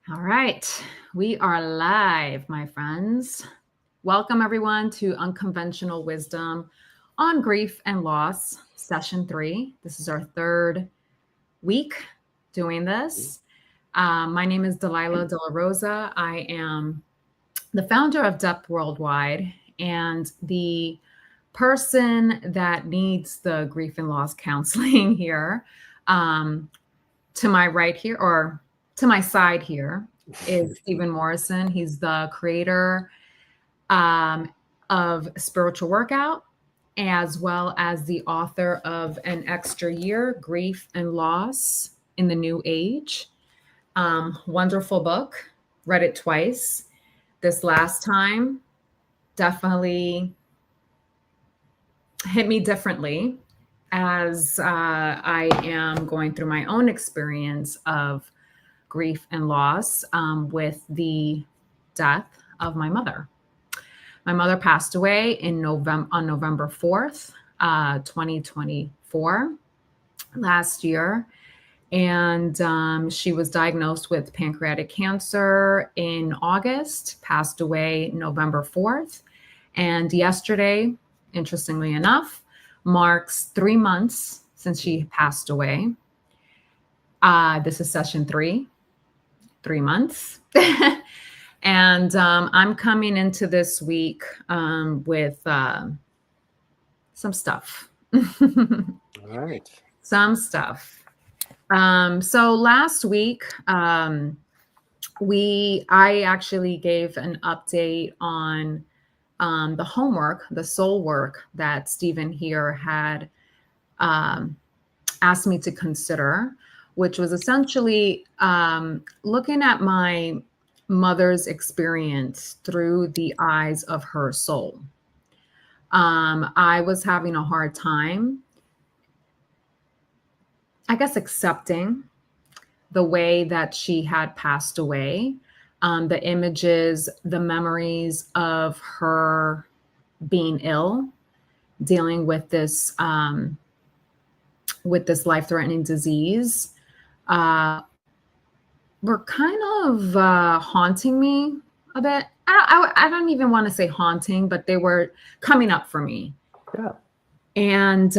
All right, we are live, my friends. Welcome, everyone, to Unconventional Wisdom on Grief and Loss, Session 3. This is our third week doing this. My name is Delilah De La Rosa. I am the founder of Depth Worldwide and the person that needs the grief and loss counseling here. To my right here, or to my side here, is Steven Morrison. He's the creator of Spiritual Workout, as well as the author of An Extra Year, Grief and Loss in the New Age. Wonderful book. Read it twice. This last time definitely hit me differently as I am going through my own experience of grief and loss with the death of my mother. My mother passed away on November 4th, 2024, last year. And she was diagnosed with pancreatic cancer in August, passed away November 4th. And yesterday, interestingly enough, marks 3 months since she passed away. This is session 3 months. And I'm coming into this week with some stuff. All right. Some stuff. So last week, I actually gave an update on the homework, the soul work that Steven here had asked me to consider, which was essentially looking at my mother's experience through the eyes of her soul. I was having a hard time, I guess, accepting the way that she had passed away, the images, the memories of her being ill, dealing with this life-threatening disease, were kind of haunting me a bit. I don't even want to say haunting, but they were coming up for me. Yeah. And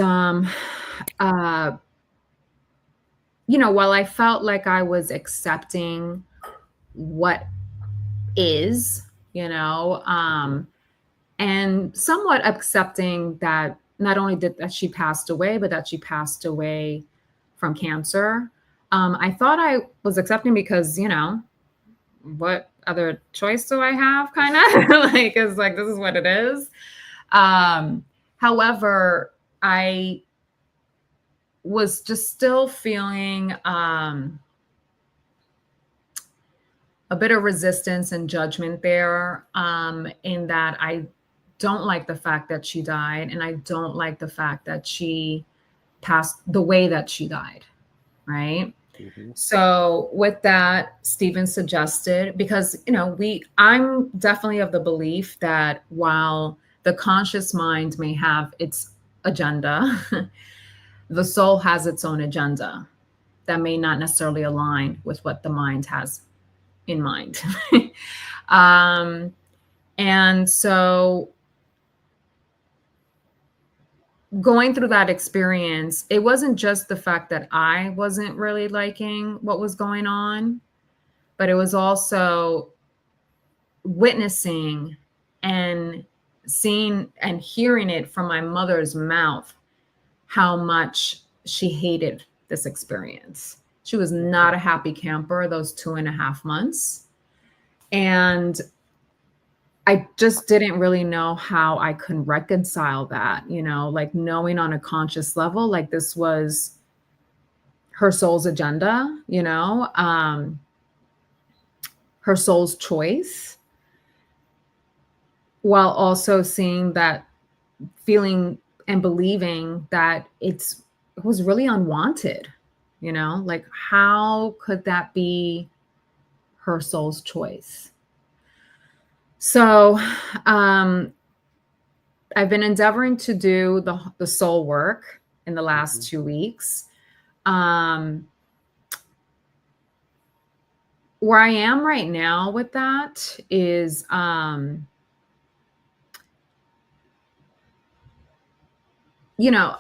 while I felt like I was accepting what is, and somewhat accepting that not only that she passed away, but that she passed away from cancer. I thought I was accepting because, what other choice do I have? Kind of it's like, this is what it is. However, I was just still feeling a bit of resistance and judgment there, in that I don't like the fact that she died, and I don't like the fact that she passed the way that she died, right? Mm-hmm. So with that, Steven suggested, because I'm definitely of the belief that while the conscious mind may have its agenda, the soul has its own agenda that may not necessarily align with what the mind has in mind. And so going through that experience, it wasn't just the fact that I wasn't really liking what was going on, but it was also witnessing and seeing and hearing it from my mother's mouth how much she hated this experience. She was not a happy camper those 2.5 months. And I just didn't really know how I could reconcile that, knowing on a conscious level, like this was her soul's agenda, her soul's choice, while also seeing that, feeling and believing that it was really unwanted, how could that be her soul's choice? So I've been endeavoring to do the soul work in the last 2 weeks. where I am right now with that is, you know,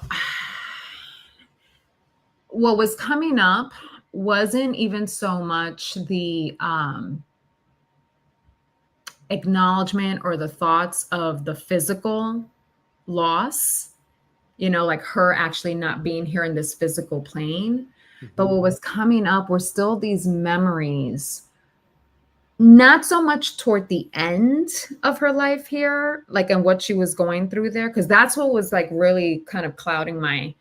what was coming up wasn't even so much the acknowledgement or the thoughts of the physical loss, like her actually not being here in this physical plane. But what was coming up were still these memories, not so much toward the end of her life here, like, and what she was going through there, because that's what was like really kind of clouding my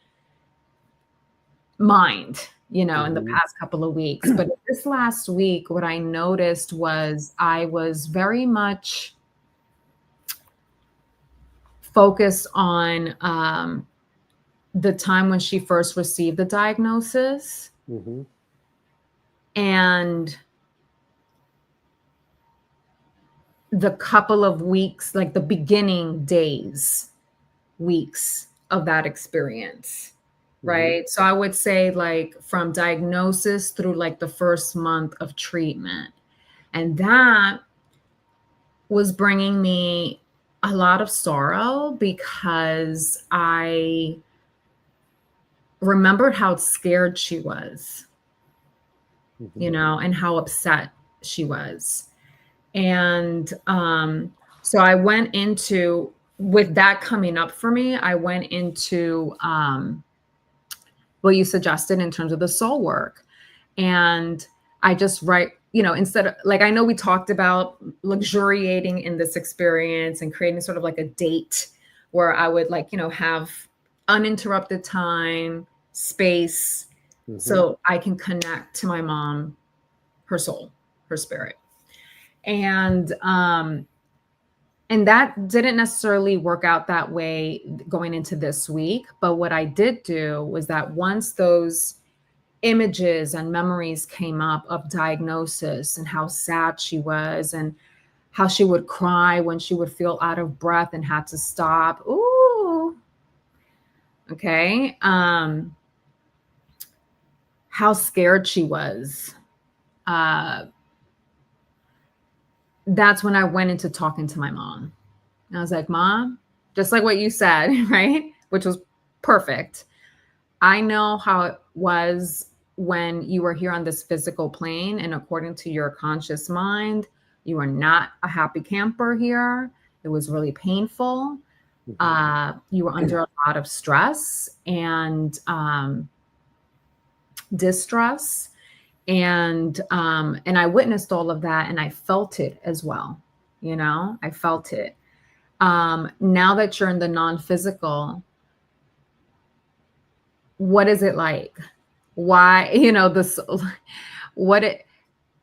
mind, in the past couple of weeks. But this last week, what I noticed was I was very much focused on the time when she first received the diagnosis. And the couple of weeks, like the beginning days, weeks of that experience, right? So I would say like from diagnosis through like the first month of treatment. And that was bringing me a lot of sorrow because I remembered how scared she was, and how upset she was. And so I went into, with that coming up for me, I went into what you suggested in terms of the soul work. And I just instead of, like, I know we talked about luxuriating in this experience and creating sort of like a date where I would have uninterrupted time, space, so I can connect to my mom, her soul, her spirit. And that didn't necessarily work out that way going into this week. But what I did do was that once those images and memories came up of diagnosis and how sad she was and how she would cry when she would feel out of breath and had to stop. Ooh. Okay. How scared she was. That's when I went into talking to my mom. And I was like, Mom, just like what you said, right? Which was perfect. I know how it was when you were here on this physical plane, and according to your conscious mind, you were not a happy camper here. It was really painful. You were under a lot of stress and distress. And I witnessed all of that, and I felt it as well. I felt it. Now that you're in the non-physical, what is it like? Why, this,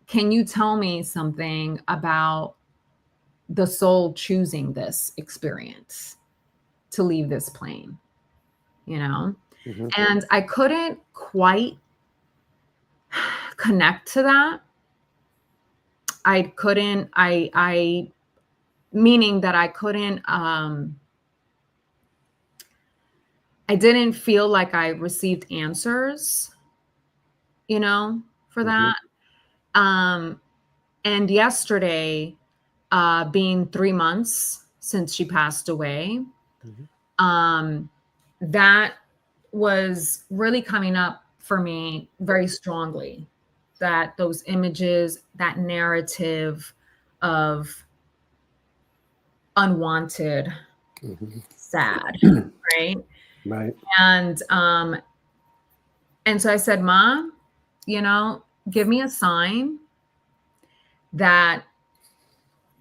can you tell me something about the soul choosing this experience to leave this plane, And I couldn't quite connect to that. Meaning that I couldn't, I didn't feel like I received answers, for that. And yesterday, being 3 months since she passed away, that was really coming up for me very strongly, that those images, that narrative of unwanted, sad, right? Right. And so I said, Mom, give me a sign that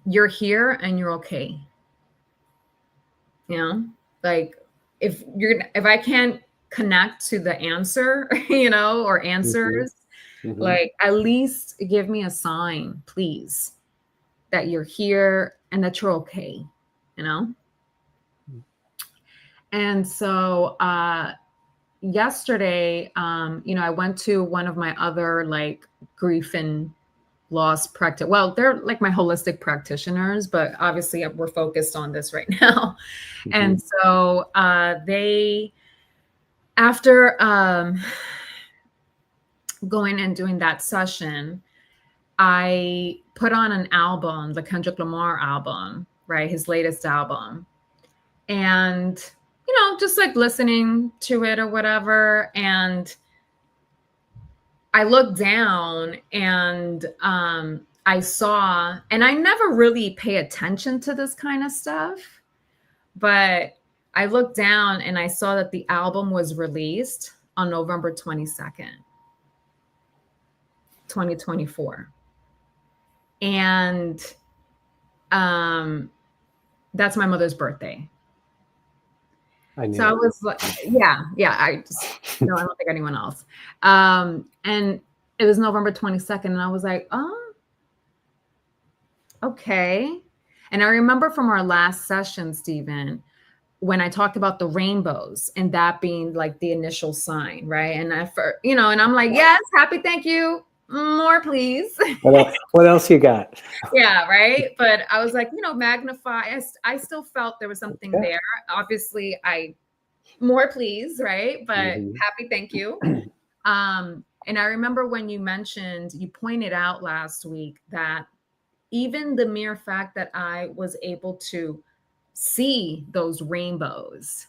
you're here and you're okay. Like if I can't connect to the answer, or answers, like at least give me a sign, please, that you're here and that you're okay, And so yesterday, I went to one of my other like grief and loss practice. Well, they're like my holistic practitioners, but obviously we're focused on this right now. And so they, after going and doing that session, I put on an album, the Kendrick Lamar album, right? His latest album. And, just like listening to it or whatever. And I looked down and I saw, and I never really pay attention to this kind of stuff, but I looked down and I saw that the album was released on November 22nd, 2024. And that's my mother's birthday. I was like, yeah, I don't think anyone else. And it was November 22nd, and I was like, oh, okay. And I remember from our last session, Steven, when I talked about the rainbows and that being like the initial sign, right? And and I'm like, yes, happy, thank you. More, please. What else you got? Yeah, right. But I was like, magnify. I still felt there was something there. Obviously, more, please, right? But happy, thank you. And I remember when you pointed out last week that even the mere fact that I was able to see those rainbows,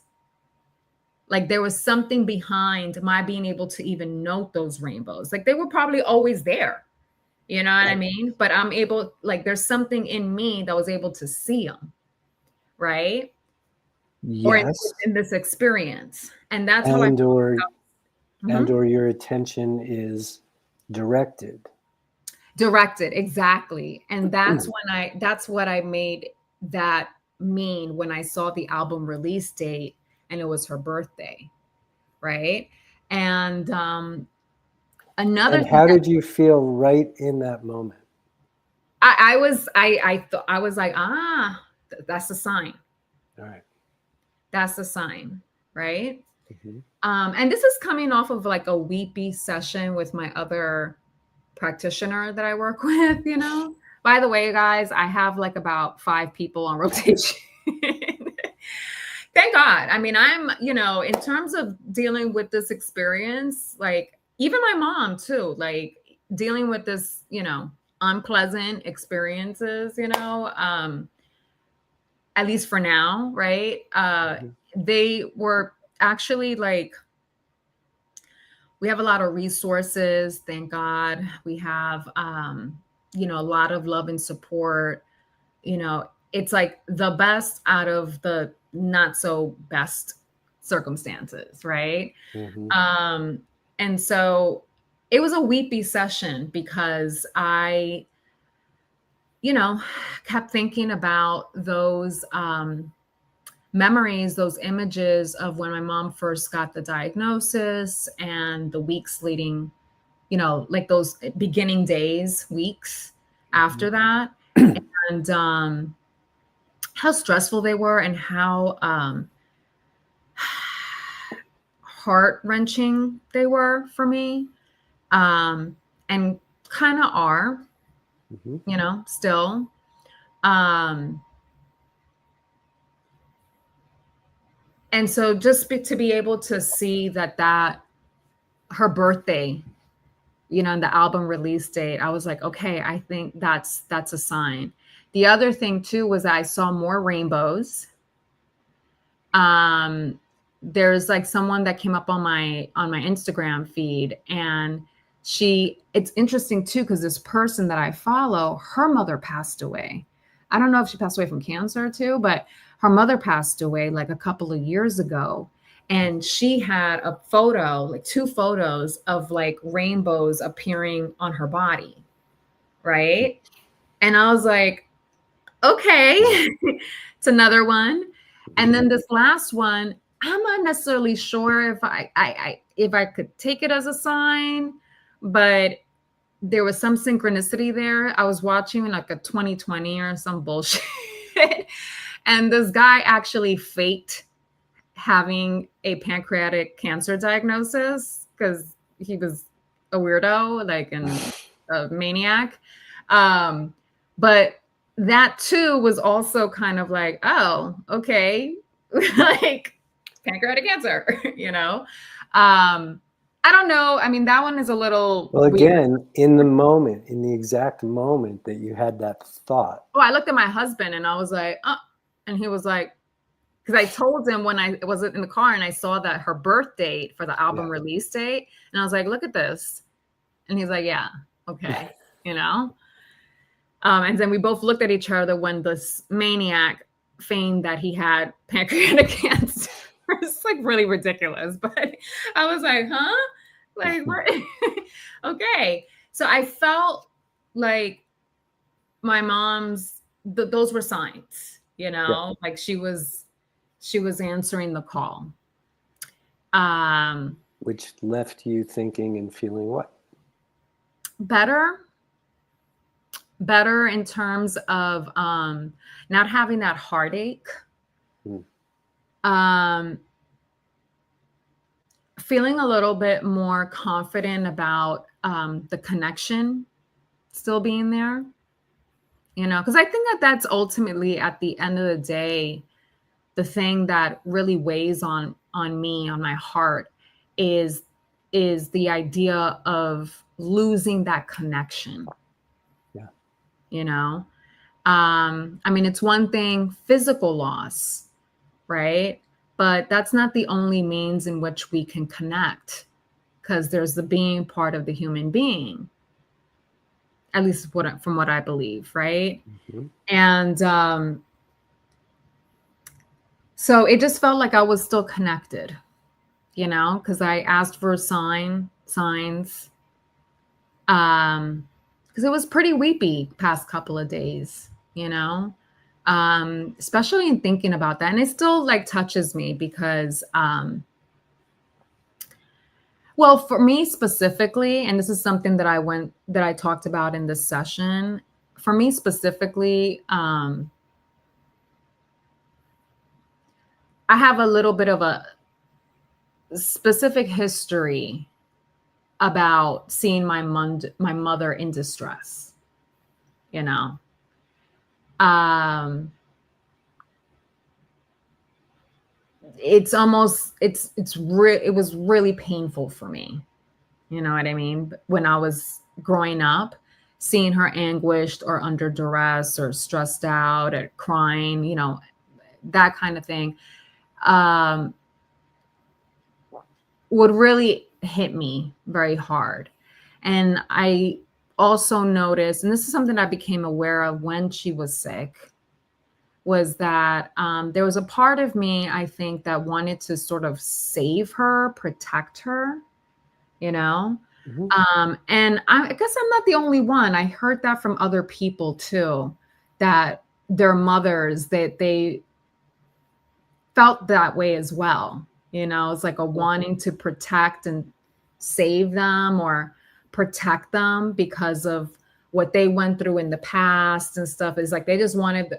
like there was something behind my being able to even note those rainbows. Like they were probably always there, you know what I mean? But I'm able, like there's something in me that was able to see them, right? Yes. Or in this experience. And that's how or your attention is directed. Directed, exactly. And that's what I made that mean when I saw the album release date and it was her birthday, right? And another thing, how did you feel right in that moment? I was like, that's a sign. All right. That's a sign, right? And this is coming off of like a weepy session with my other practitioner that I work with, By the way, guys, I have like about 5 people on rotation. Thank God. I mean, I'm, in terms of dealing with this experience, like even my mom too, like dealing with this, unpleasant experiences, at least for now, right? They were actually like, we have a lot of resources, thank God. We have, a lot of love and support. It's like the best out of the not so best circumstances, right? And so it was a weepy session because I, kept thinking about those memories, those images of when my mom first got the diagnosis and the weeks leading, like those beginning days, weeks after that. And how stressful they were and how heart-wrenching they were for me. And kind of are, still. And so just to be able to see that her birthday, and the album release date, I was like, okay, I think that's a sign. The other thing too was I saw more rainbows. There's like someone that came up on my Instagram feed, and it's interesting too, because this person that I follow, her mother passed away. I don't know if she passed away from cancer too, but her mother passed away like a couple of years ago. And she had a photo, like 2 photos of like rainbows appearing on her body. Right. And I was like, okay, it's another one. And then this last one, I'm not necessarily sure if I could take it as a sign, but there was some synchronicity there. I was watching like a 2020 or some bullshit. And this guy actually faked having a pancreatic cancer diagnosis because he was a weirdo, like a maniac. But that too was also kind of like, oh, okay, like pancreatic cancer, I don't know. I mean, that one is a little Well, weird. again, in the moment, in the exact moment that you had that thought. Oh, I looked at my husband and I was like, and he was like, because I told him when I was in the car and I saw that her birth date for the album release date, and I was like, look at this. And he's like, yeah, okay, you know? And then we both looked at each other when this maniac feigned that he had pancreatic cancer. It's like really ridiculous, but I was like, huh? Like, what? Okay. So I felt like my mom's, those were signs, you know, like she was answering the call. Which left you thinking and feeling what? Better in terms of not having that heartache. Feeling a little bit more confident about the connection still being there, you know, because I think that that's ultimately at the end of the day, the thing that really weighs on me, on my heart, is the idea of losing that connection. Yeah. You know, I mean, it's one thing, physical loss, right? But that's not the only means in which we can connect, because there's the being part of the human being, at least from what I believe, right? Mm-hmm. And so it just felt like I was still connected, you know, because I asked for signs, because it was pretty weepy past couple of days, you know, especially in thinking about that. And it still like touches me because, well, for me specifically, and this is something that I talked about in this session, for me specifically, I have a little bit of a specific history about seeing my mother in distress, you know. It's almost it was really painful for me, you know what I mean, when I was growing up, seeing her anguished or under duress or stressed out or crying, you know, that kind of thing, would really hit me very hard. And I also noticed, and this is something I became aware of when she was sick, was that there was a part of me, I think, that wanted to sort of save her, protect her, you know? Mm-hmm. And I guess I'm not the only one. I heard that from other people too, that their mothers, that they felt that way as well. You know, it's like a wanting to protect and save them or protect them because of what they went through in the past and stuff. Is like they just wanted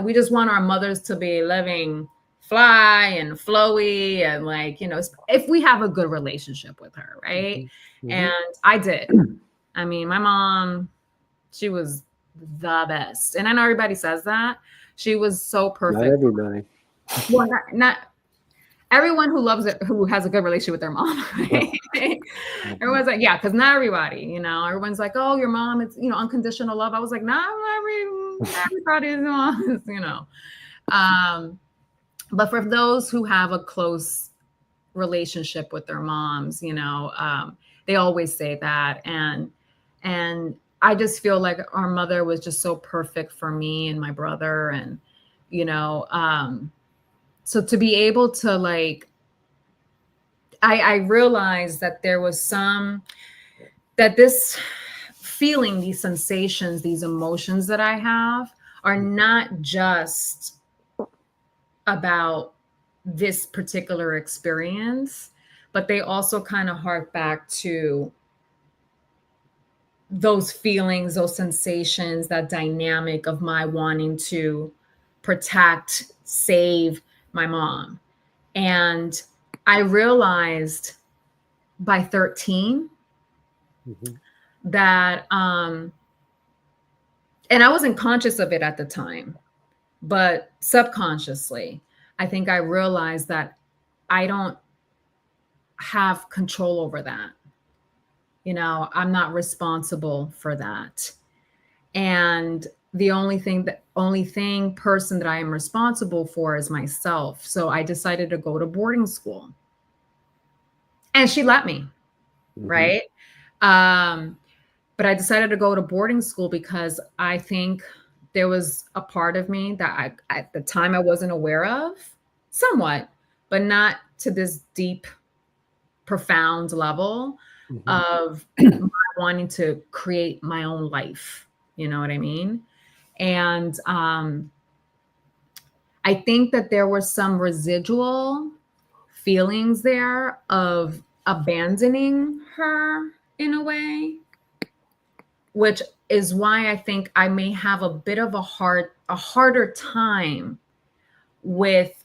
we just want our mothers to be living fly and flowy and like, you know, if we have a good relationship with her, right? Mm-hmm. And I did. I mean, my mom, she was the best. And I know everybody says that. She was so perfect. Not everybody. Well, not everyone who loves it, who has a good relationship with their mom. Right? Everyone's like, yeah, because not everybody, you know, everyone's like, oh, your mom, it's, you know, unconditional love. I was like, not everybody's mom, you know. But for those who have a close relationship with their moms, you know, they always say that. And I just feel like our mother was just so perfect for me and my brother. And, you know, so to be able to like, I realized that there was that this feeling, these sensations, these emotions that I have are not just about this particular experience, but they also kind of hark back to those feelings, those sensations, that dynamic of my wanting to protect, save my mom. And I realized by 13 that, and I wasn't conscious of it at the time, but subconsciously, I think I realized that I don't have control over that. You know, I'm not responsible for that. And the only thing person that I am responsible for is myself. So I decided to go to boarding school. And she let me, right? But I decided to go to boarding school because I think there was a part of me that at the time I wasn't aware of, somewhat, but not to this deep, profound level of wanting to create my own life. You know what I mean? And I think that there were some residual feelings there of abandoning her in a way, which is why I think I may have a bit of a harder time with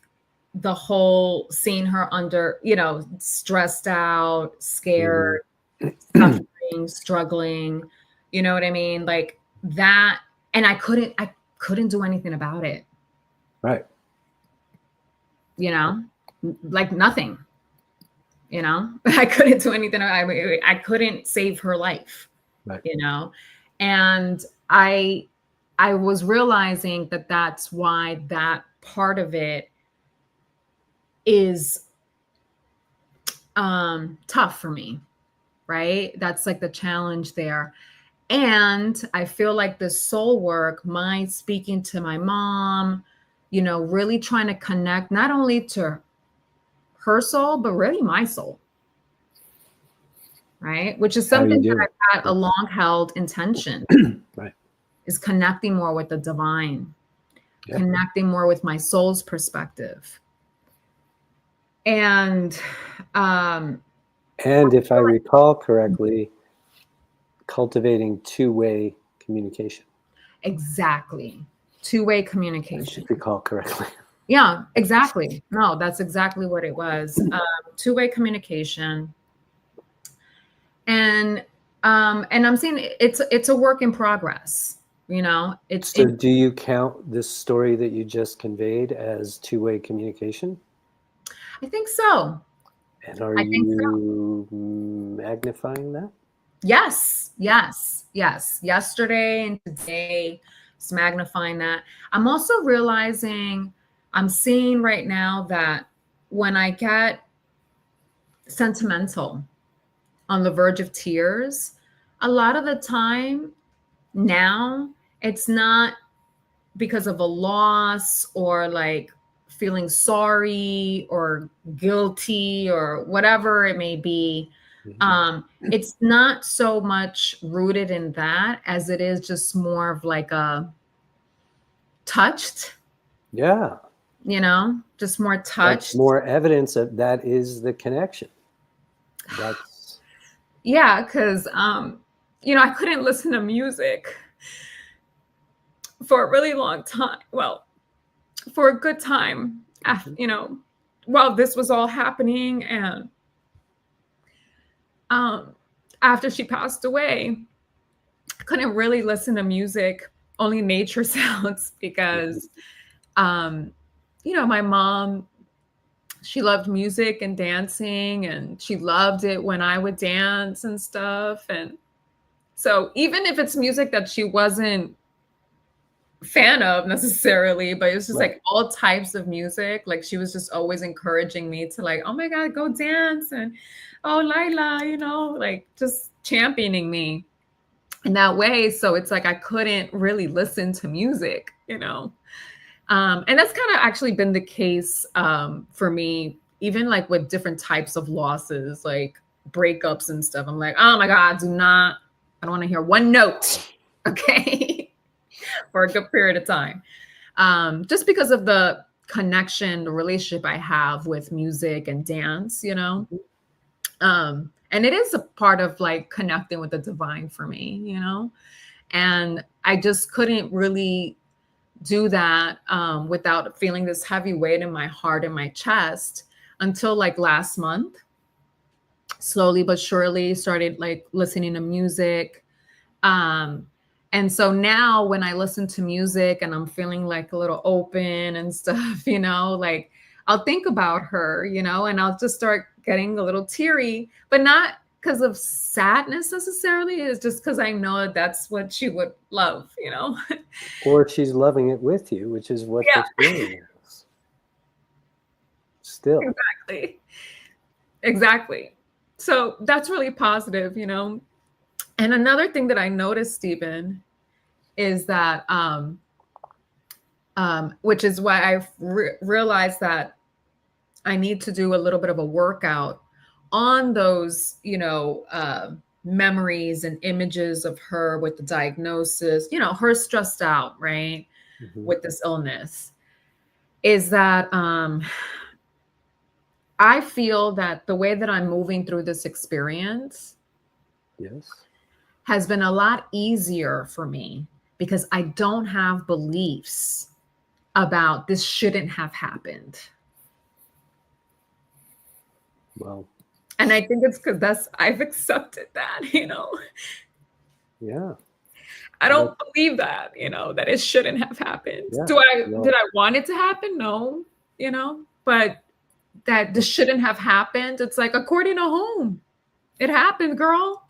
the whole seeing her under, you know, stressed out, scared, suffering, struggling, you know what I mean? Like that. And I couldn't do anything about it. Right. You know, like nothing, you know, I couldn't do anything. I couldn't save her life, right. You know, and I was realizing that that's why that part of it is tough for me, right? That's like the challenge there. And I feel like the soul work, my speaking to my mom, you know, really trying to connect not only to her soul, but really my soul. Right? Which is something that I've had a long held intention. Right. Is connecting more with the divine, connecting more with my soul's perspective. And if I recall correctly, cultivating two-way communication. Exactly. Two-way communication. If I recall correctly. Yeah, exactly. No, that's exactly what it was. Two-way communication. And I'm saying it's a work in progress. You know, So do you count this story that you just conveyed as two-way communication? I think so. And are you magnifying that? Yes. Yesterday and today, it's magnifying that. I'm also realizing, I'm seeing right now that when I get sentimental, on the verge of tears, a lot of the time now, it's not because of a loss or like feeling sorry or guilty or whatever it may be. It's not so much rooted in that as it is just more of like a touched. Yeah. You know, just more touched. That's more evidence that is the connection. That's yeah, because you know, I couldn't listen to music for a really long time. Well, for a good time, you know, while this was all happening. And after she passed away, I couldn't really listen to music, only nature sounds, because, you know, my mom, she loved music and dancing, and she loved it when I would dance and stuff. And so even if it's music that she wasn't fan of necessarily, but it was just like all types of music. Like she was just always encouraging me to like, oh my God, go dance. And oh, Lila, you know, like just championing me in that way. So it's like I couldn't really listen to music, you know. And that's kind of actually been the case for me, even like with different types of losses, like breakups and stuff. I'm like, oh my God, I don't want to hear one note. Okay. For a good period of time. Just because of the connection, the relationship I have with music and dance, you know. And it is a part of like connecting with the divine for me, you know. And I just couldn't really do that without feeling this heavy weight in my heart and my chest until like last month. Slowly but surely started like listening to music. And so now when I listen to music and I'm feeling like a little open and stuff, you know, like I'll think about her, you know, and I'll just start getting a little teary, but not because of sadness necessarily. It's just because I know that's what she would love, you know? Or she's loving it with you, which is what the Yeah, feeling is. Still. exactly. Exactly. So that's really positive, you know? And another thing that I noticed, Stephen, is that, which is why I realized that I need to do a little bit of a workout on those, you know, memories and images of her with the diagnosis, you know, her stressed out, right, Mm-hmm. with this illness, is that I feel that the way that I'm moving through this experience Yes. has been a lot easier for me because I don't have beliefs about this shouldn't have happened. Well, And I think it's because I've accepted that, you know. yeah. I That, don't believe that, you know, that it shouldn't have happened. yeah. Did Well, I want it to happen? No, you know, but that this shouldn't have happened. It's like according to whom? It happened, girl.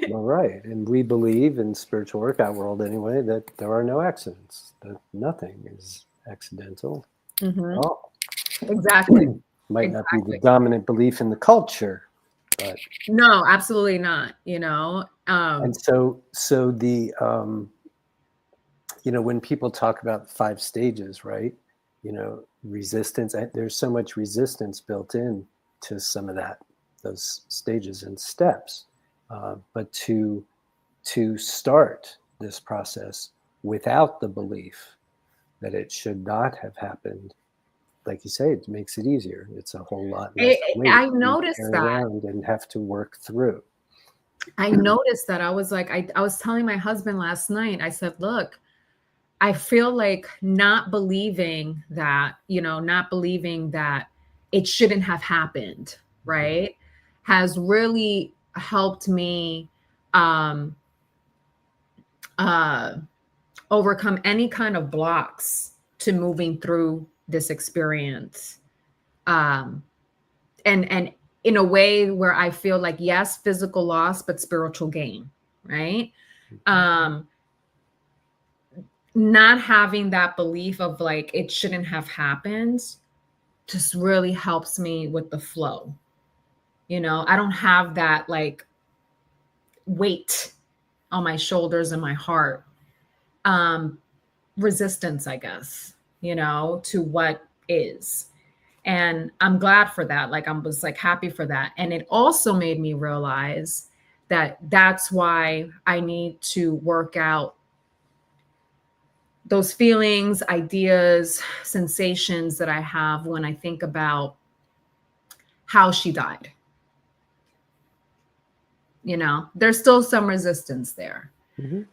well, right. And we believe in spiritual workout world anyway that there are no accidents, that nothing is accidental at Mhm. all. Exactly. Might not be the Exactly. dominant belief in the culture, but No, absolutely not, you know. and so the you know, when people talk about 5 stages, right? You know, resistance, there's so much resistance built in to some of that, those stages and steps. But to start this process without the belief that it should not have happened, like you say, it makes it easier. It's a whole lot less weight I to noticed carry that. around and have to work through. I noticed that. I was like, I was telling my husband last night, I said, look, I feel like not believing that, you know, not believing that it shouldn't have happened, Mhm. right? Has really helped me um uh overcome any kind of blocks to moving through this experience. Um and in a way where I feel like yes, physical loss, but spiritual gain, right? Mhm. Um Not having that belief of like it shouldn't have happened just really helps me with the flow. You know, I don't have that like weight on my shoulders and my heart. Um, Resistance, I guess, you know, to what is. And I'm glad for that. Like I was like happy for that. And it also made me realize that that's why I need to work out those feelings, ideas, sensations that I have when I think about how she died. You know, there's still some resistance there. Mhm.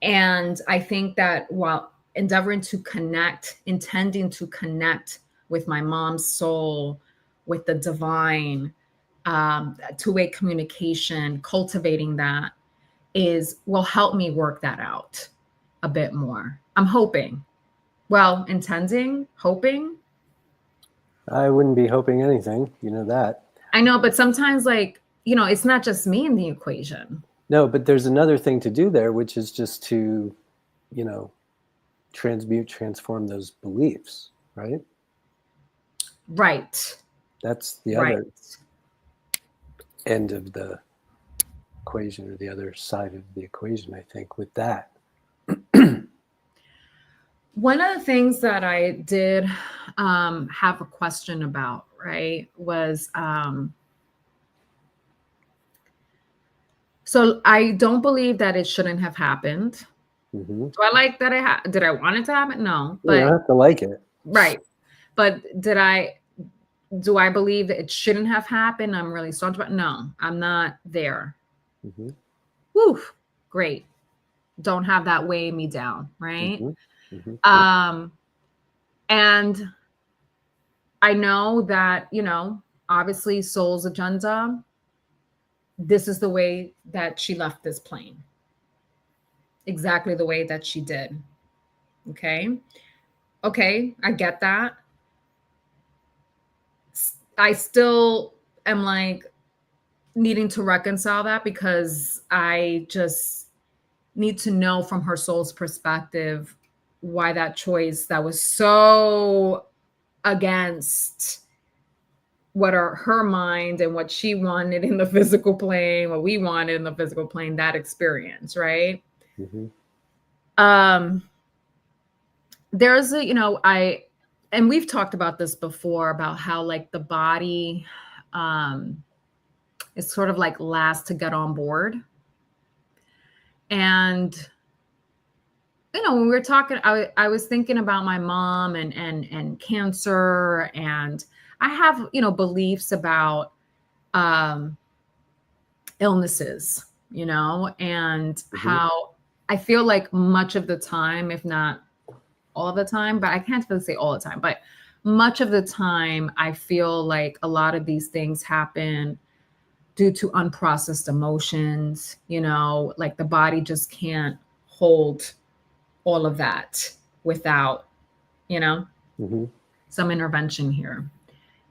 And I think that while endeavoring to connect, intending to connect with my mom's soul, with the divine, two-way communication, cultivating that is will help me work that out a bit more. I'm hoping. Well, intending, hoping. I wouldn't be hoping anything, you know that. I know, but sometimes, like, you know, it's not just me in the equation. No, but there's another thing to do there, which is just to, you know, transmute, transform those beliefs, right? Right. That's the Right. other end of the equation, or the other side of the equation, I think, with that. One of the things that I did have a question about, right, was so I don't believe that it shouldn't have happened. Mm-hmm. Do I like that did I want it to happen? No. You don't But have to like it. right. But do I believe that it shouldn't have happened? I'm really staunch about no, I'm not there. Mm-hmm. Whew, great. Don't have that weigh me down, right? Mm-hmm. Mm-hmm. Um, and I know that, you know, obviously soul's agenda, this is the way that she left this plane. Exactly the way that she did. Okay. Okay, I get that. I still am like needing to reconcile that, because I just need to know from her soul's perspective why that choice that was so against what are her mind and what she wanted in the physical plane, what we wanted in the physical plane, that experience, right? Mm-hmm. There's a, and we've talked about this before, about how like the body is sort of like last to get on board. And when we were talking, I was thinking about my mom and cancer, and I have, beliefs about illnesses, and how I feel like much of the time, if not all the time, but I can't really say all the time, but much of the time, I feel like a lot of these things happen due to unprocessed emotions, like the body just can't hold all of that without, some intervention here.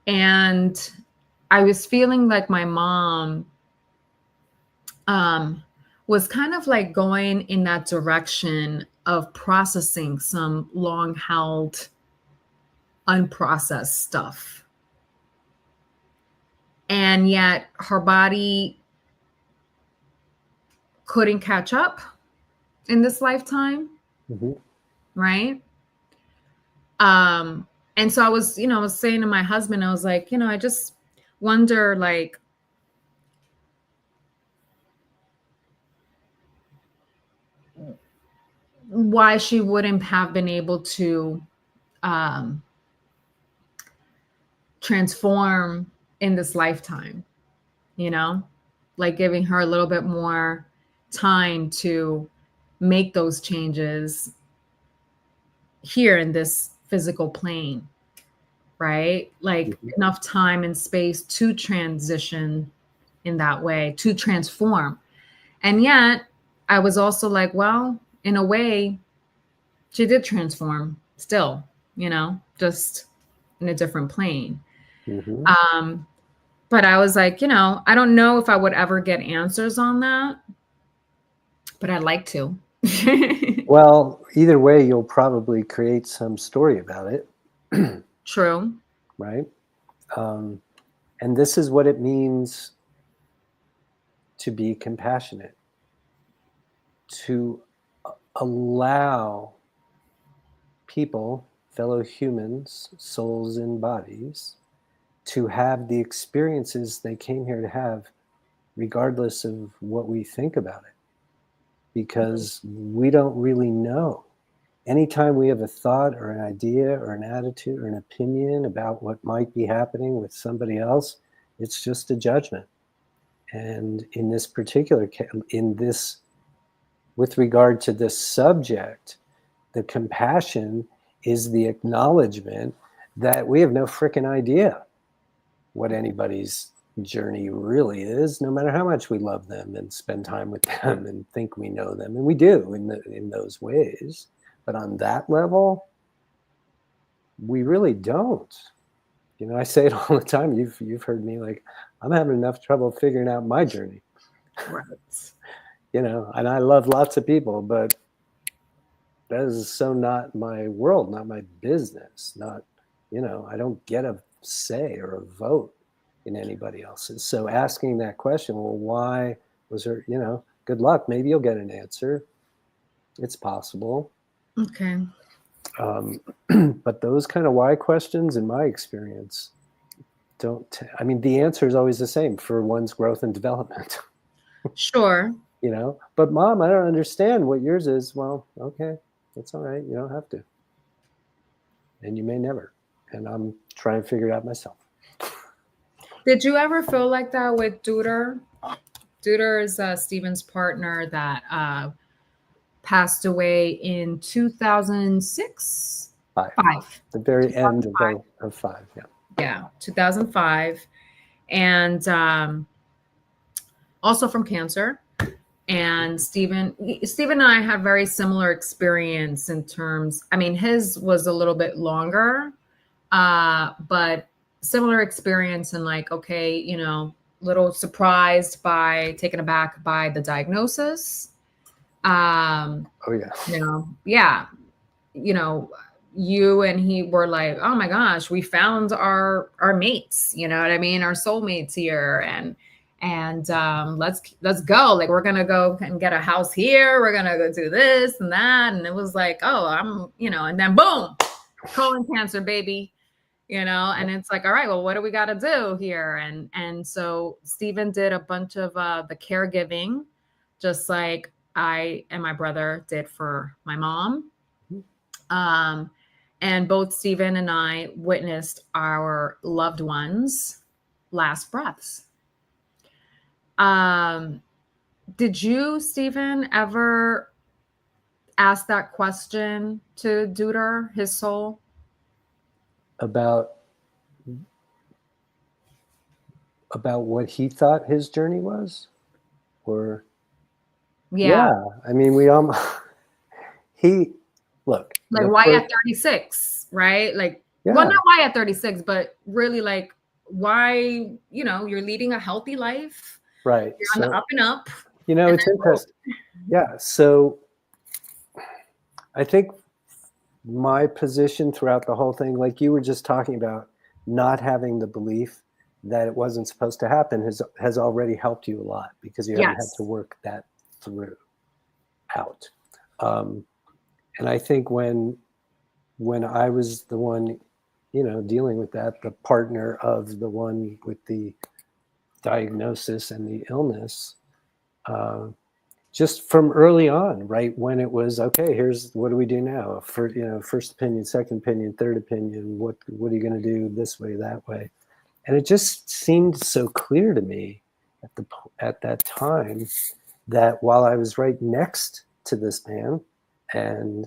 And I was feeling like my mom was kind of like going in that direction of processing some long held, unprocessed stuff. And yet her body couldn't catch up in this lifetime. Right. And so I was, I was saying to my husband, I was like, I just wonder, like, why she wouldn't have been able to transform in this lifetime, like giving her a little bit more time to make those changes here in this physical plane, right? Like enough time and space to transition in that way, to transform. And yet I was also like, well, in a way, she did transform still, just in a different plane. But I was like, I don't know if I would ever get answers on that, but I'd like to. Well, either way, you'll probably create some story about it. True. Right? And this is what it means to be compassionate, to allow people, fellow humans, souls and bodies, to have the experiences they came here to have, regardless of what we think about it. Because we don't really know. Anytime we have a thought or an idea or an attitude or an opinion about what might be happening with somebody else, it's just a judgment. And in this particular case, with regard to this subject, the compassion is the acknowledgement that we have no freaking idea what anybody's journey really is, no matter how much we love them and spend time with them and think we know them, and we do in those ways. But on that level, we really don't. I say it all the time. You've heard me, like, I'm having enough trouble figuring out my journey. Right. And I love lots of people, but that is so not my world, not my business, not, I don't get a say or a vote in anybody else's. So asking that question, well, why was her, good luck. Maybe you'll get an answer. It's possible. Okay. But those kind of why questions, in my experience, the answer is always the same for one's growth and development. Sure. But Mom, I don't understand what yours is. Well, okay, that's all right. You don't have to. And you may never. And I'm trying to figure it out myself. Did you ever feel like that with Duder? Duder is Steven's partner that passed away in 2006? Five. The very end of 5, yeah. Yeah, 2005. And also from cancer. And Steven and I had very similar experience in terms, his was a little bit longer, but similar experience and like, okay, you know, little surprised by, taken aback by the diagnosis. Oh yeah. You know, yeah, you know, you and he were like, oh my gosh, we found our mates, you know what I mean, our soulmates here, and let's go, like we're gonna go and get a house here, we're gonna go do this and that, and it was like, oh, I'm, you know, and then boom, colon cancer, baby, you know, and it's like, all right, well, what do we got to do here? And so Steven did a bunch of the caregiving, just like I and my brother did for my mom. um, and both Steven and I witnessed our loved ones' last breaths. Um, did you, Steven, ever ask that question to Duder, his soul? About what he thought his journey was, or Yeah. I mean, we he look, Like, why at 36, right? Like, well, not why at 36, but really like, why, you know, you're leading a healthy life. Right. You're on the up and up. You know, it's interesting. Yeah. So I think my position throughout the whole thing, like you were just talking about, not having the belief that it wasn't supposed to happen has already helped you a lot, because you haven't had to work that through out. And I think when I was the one, you know, dealing with that, the partner of the one with the diagnosis and the illness, just from early on, right, when it was, okay, here's what do we do now? For, you know, first opinion, second opinion, third opinion, what are you going to do this way, that way? And it just seemed so clear to me at that time that while I was right next to this man, and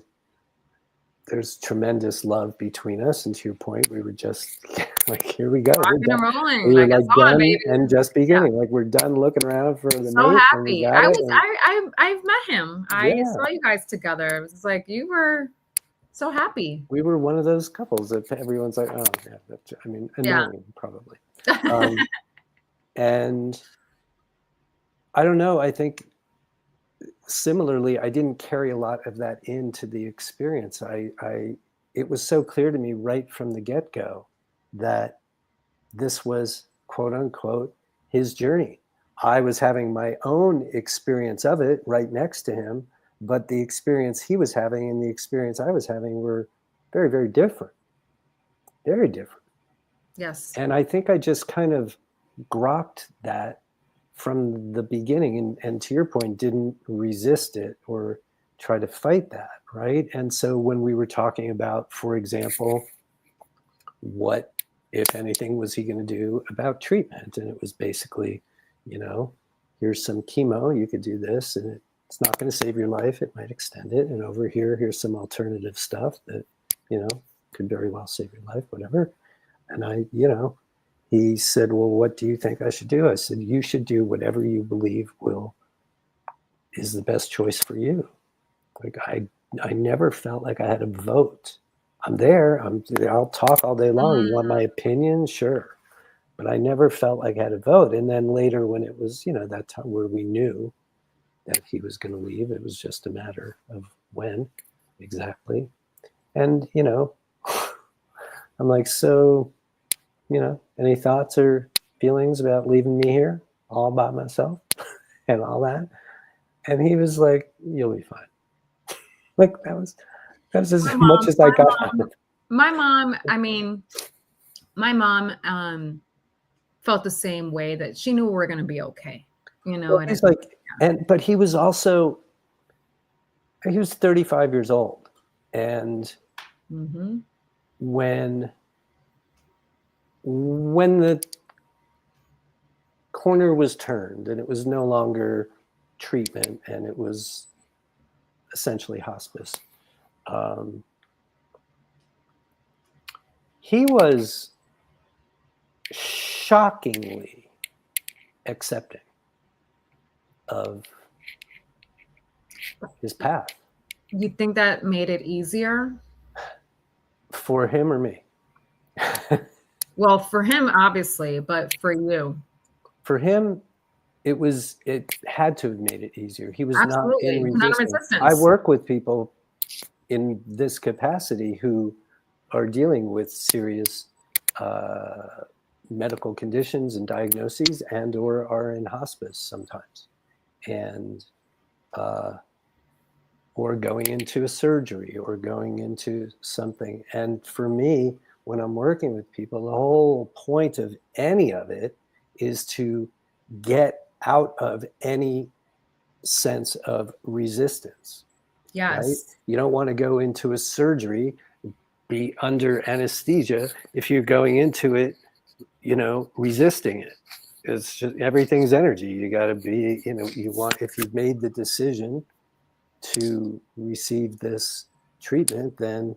there's tremendous love between us, and to your point, we were just like, here we go, rocking and rolling. we were like done, baby. and just beginning. Like, we're done looking around for the so mate, happy. and we got I've met him. I saw you guys together. It was like, you were so happy. We were one of those couples that everyone's like, oh yeah, that's, I mean, annoying, probably. And I don't know, I think similarly, I didn't carry a lot of that into the experience. It was so clear to me right from the get-go that this was, quote unquote, his journey. I was having my own experience of it right next to him, but the experience he was having and the experience I was having were very, very different. Very different. Yes. And I think I just kind of grokked that from the beginning, and to your point, didn't resist it or try to fight that, right? And so when we were talking about, for example, what, if anything, was he going to do about treatment? And it was basically, you know, here's some chemo, you could do this, and it's not going to save your life, it might extend it. And over here, here's some alternative stuff that, you know, could very well save your life, whatever. And I, you know, he said, well, what do you think I should do? I said, you should do whatever you believe is the best choice for you. Like, I never felt like I had a vote. I'm there. I'll talk all day long. You want my opinion? Sure. But I never felt like I had a vote. And then later, when it was, you know, that time where we knew that he was going to leave, it was just a matter of when exactly. And, you know, I'm like, so, you know, any thoughts or feelings about leaving me here all by myself and all that? And he was like, you'll be fine. Like, that was as much as I got out of it. My mom, I mean, my mom felt the same way, that she knew we were going to be okay. You know, well, he's like, but he was also, he was 35 years old. And when the corner was turned and it was no longer treatment and it was essentially hospice, he was shockingly accepting of his path. You think that made it easier? For him or me? Well, for him, obviously, but for you. For him, it had to have made it easier. He was not in Absolutely. Not a resistance. I resistance. work with people in this capacity who are dealing with serious medical conditions and diagnoses, and or are in hospice sometimes, and or going into a surgery or going into something. And for me, when I'm working with people, the whole point of any of it is to get out of any sense of resistance. Right? Yes. You don't want to go into a surgery, be under anesthesia if you're going into it, resisting it. It's just everything's energy. You got to be, you want, if you've made the decision to receive this treatment, then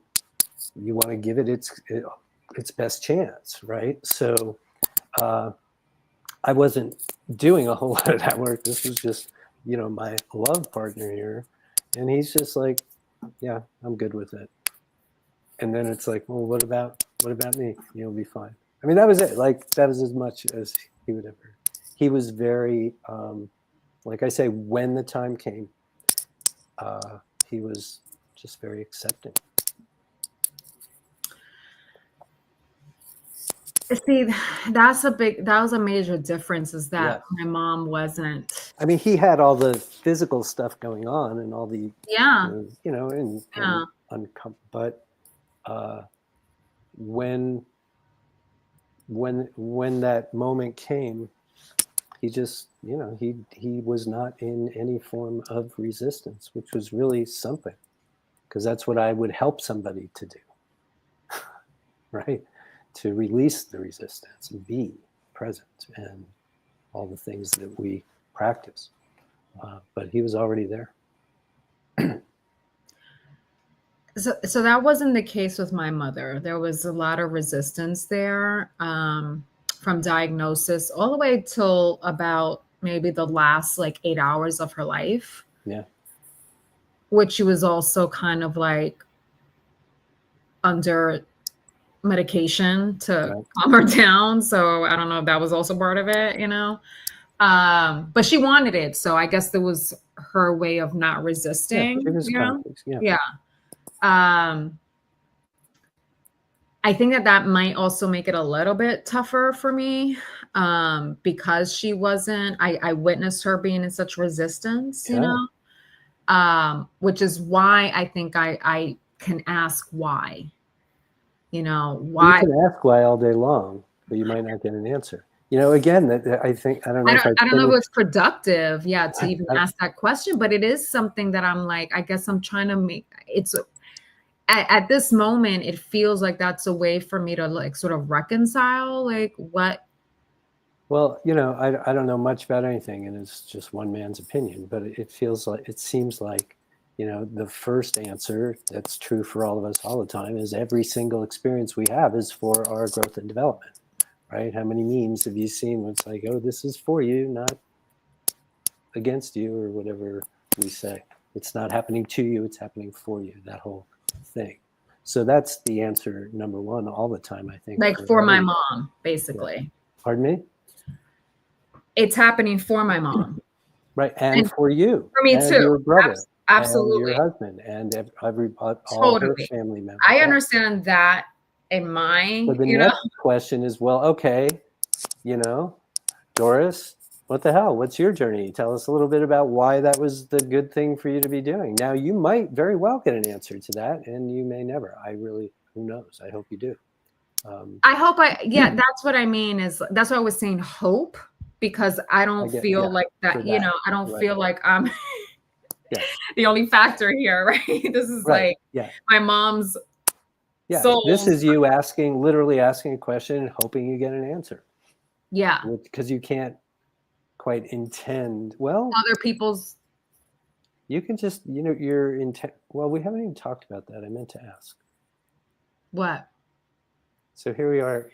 you want to give it its best chance, right? So I wasn't doing a whole lot of that work. This was just, my love partner here, and he's just like, yeah, I'm good with it. And then it's like, well, what about me? You'll be fine. I mean, that was it. Like, that was as much as he would ever. He was very, like I say, when the time came, he was just very accepting. See, that was a major difference, is that my mom wasn't. I mean, he had all the physical stuff going on and all the, but when that moment came, he just, he was not in any form of resistance, which was really something, because that's what I would help somebody to do, right? To release the resistance and be present and all the things that we practice. But he was already there. So that wasn't the case with my mother. There was a lot of resistance there, from diagnosis all the way till about maybe the last like 8 hours of her life. Yeah. Which she was also kind of like under medication to calm her down. So I don't know if that was also part of it, but she wanted it. So I guess there was her way of not resisting. Yeah. I think that might also make it a little bit tougher for me, because she wasn't, I witnessed her being in such resistance, which is why I think I can ask why, why. You can ask why all day long, but you might not get an answer. Again, that I think, I don't know if it's productive, to even ask that question, but it is something that I'm like, I guess I'm trying to make it's at this moment, it feels like that's a way for me to like sort of reconcile like what. Well, I don't know much about anything, and it's just one man's opinion, but it seems like, the first answer that's true for all of us all the time is every single experience we have is for our growth and development, right? How many memes have you seen where it's like, oh, this is for you, not against you, or whatever we say. It's not happening to you, it's happening for you, that whole thing. So that's the answer number one all the time, I think. Like for my mom, basically. Yeah. Pardon me? It's happening for my mom. Right, and for you. For me and too. Your brother. Absolutely. And your husband and all her family members. I understand that in my. So the next question is, well, okay, Doris, what the hell? What's your journey? Tell us a little bit about why that was the good thing for you to be doing. Now, you might very well get an answer to that, and you may never. Who knows? I hope you do. I hope that's what I mean that's why I was saying hope, because I don't feel like that, I don't feel like I'm the only factor here, right? This is like my mom's soul. This is you literally asking a question and hoping you get an answer. Yeah. Because you can't quite intend, other people's. You can just, your intent. Well, we haven't even talked about that. I meant to ask. What? So here we are,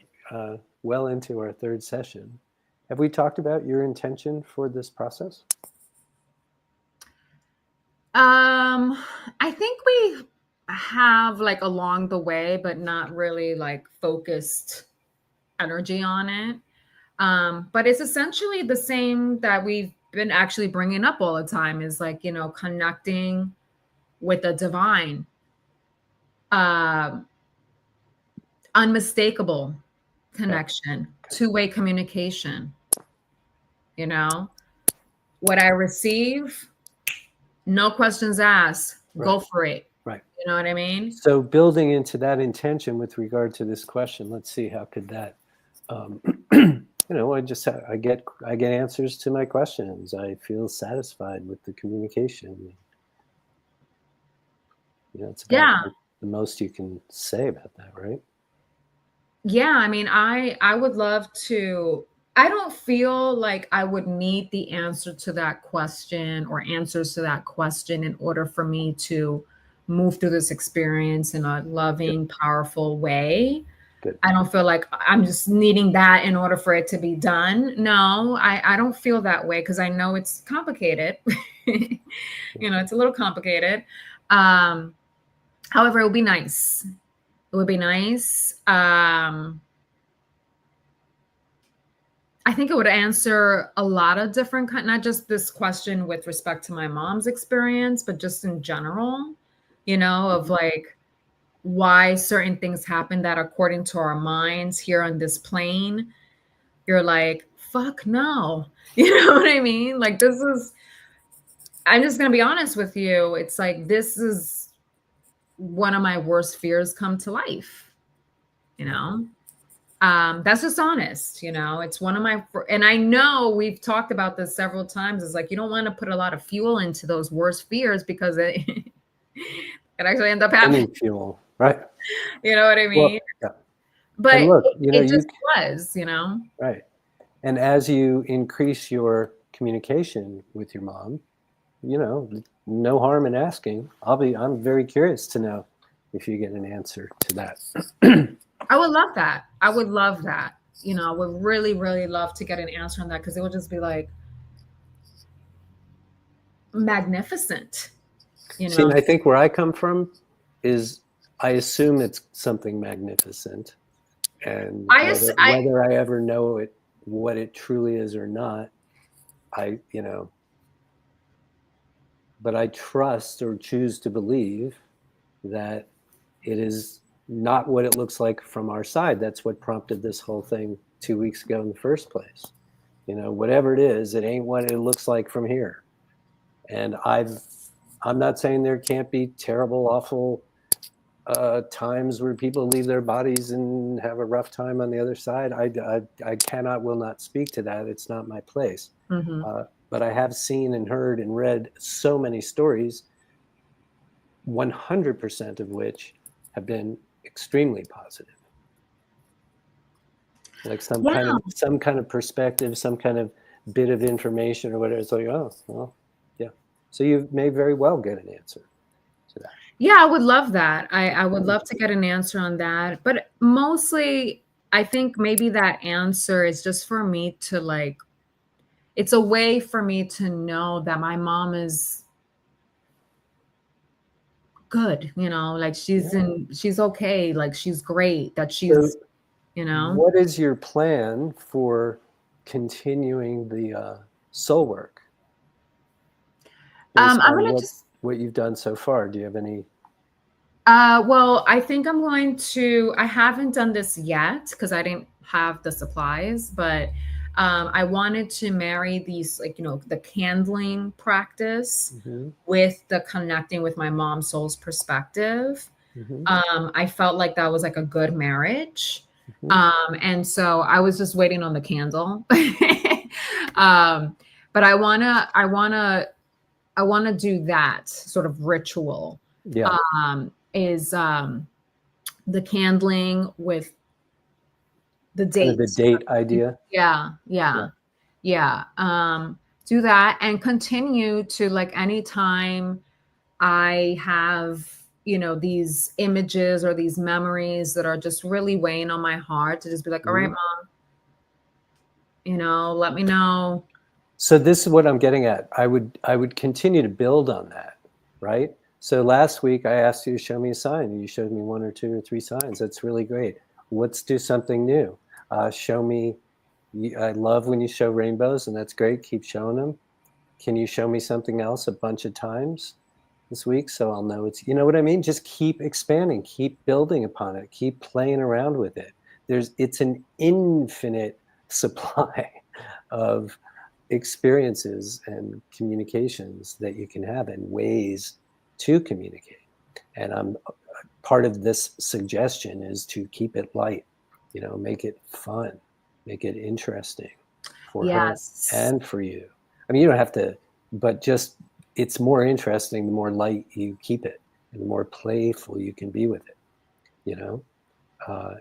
well into our third session. Have we talked about your intention for this process? I think we have like along the way, but not really like focused energy on it. But it's essentially the same that we've been actually bringing up all the time, is like, you know, connecting with the divine, uh, unmistakable connection, two-way communication. You know, what I receive, no questions asked, go for it. Right. You know what I mean? So building into that intention with regard to this question, let's see, how could that, you know, I get answers to my questions. I feel satisfied with the communication. You know, it's about like the most you can say about that, right? Yeah, I mean, I would love to. I don't feel like I would need the answer to that question or answers to that question in order for me to move through this experience in a loving, powerful way. Good. I don't feel like I'm just needing that in order for it to be done. No, I don't feel that way, because I know it's complicated. You know, it's a little complicated. However, it would be nice. It would be nice. I think it would answer a lot of different not just this question with respect to my mom's experience, but just in general, you know, of like why certain things happen that according to our minds here on this plane, you're like, fuck no. You know what I mean? Like, I'm just going to be honest with you. It's like, this is one of my worst fears come to life, you know? That's just honest, you know, it's one of my, and I know we've talked about this several times. It's like, you don't want to put a lot of fuel into those worst fears, because it actually end up happening. Fuel, right? You know what I mean? Well, yeah. But look, you know, it just was, you know? Right. And as you increase your communication with your mom, you know, no harm in asking. I'm very curious to know if you get an answer to that. I would love that. I would love that. You know, I would really, really love to get an answer on that, because it would just be like magnificent. You know, see, and I think where I come from is I assume it's something magnificent, and whether I ever know it, what it truly is or not, you know, but I trust or choose to believe that it is not what it looks like from our side. That's what prompted this whole thing 2 weeks ago in the first place. You know, whatever it is, it ain't what it looks like from here. And I'm not saying there can't be terrible, awful times where people leave their bodies and have a rough time on the other side. I will not speak to that. It's not my place. Mm-hmm. But I have seen and heard and read so many stories, 100% of which have been extremely positive. Like some kind of perspective, some kind of bit of information or whatever. It's like, oh, well, yeah. So you may very well get an answer to that. Yeah, I would love that. I would love to get an answer on that. But mostly, I think maybe that answer is just for me to like, it's a way for me to know that my mom is good, you know, like she's okay, like she's great, that she's, so, you know. What is your plan for continuing the soul work? I'm gonna what you've done so far. Do you have any? Well, I think I'm going to, I haven't done this yet because I didn't have the supplies, but I wanted to marry these, like, you know, the candling practice with the connecting with my mom's soul's perspective. I felt like that was like a good marriage. And so I was just waiting on the candle. But I wanna do that sort of ritual. Yeah. Is the candling with the date. Kind of the date idea. Yeah. Do that and continue to, like, anytime I have, you know, these images or these memories that are just really weighing on my heart, to just be like, all right, Mom, you know, let me know. So this is what I'm getting at. I would continue to build on that, right? So last week I asked you to show me a sign, and you showed me 1 or 2 or 3 signs. That's really great. Let's do something new. Show me. I love when you show rainbows, and that's great. Keep showing them. Can you show me something else a bunch of times this week so I'll know it's, you know what I mean? Just keep expanding, keep building upon it, keep playing around with it. It's an infinite supply of experiences and communications that you can have and ways to communicate. And part of this suggestion is to keep it light, make it fun, make it interesting for her and for you. I mean, you don't have to, but just it's more interesting the more light you keep it and the more playful you can be with it,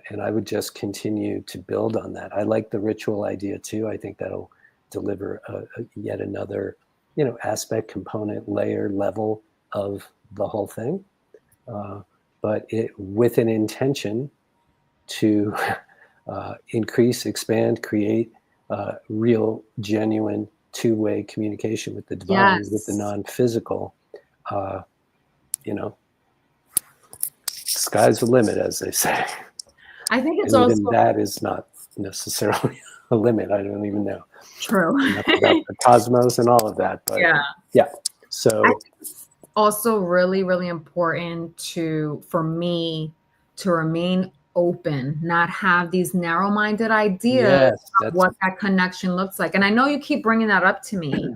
and I would just continue to build on that. I like the ritual idea too. I think that'll deliver yet another, aspect, component, layer, level of the whole thing. But with an intention to increase, expand, create real, genuine, two-way communication with the divine, with the non-physical. Sky's the limit, as they say. I think it's and also even that is not necessarily a limit. I don't even know. True. Enough about the cosmos and all of that, but yeah. So I think it's also really, really important for me to remain open, not have these narrow-minded ideas of what that connection looks like. And I know you keep bringing that up to me,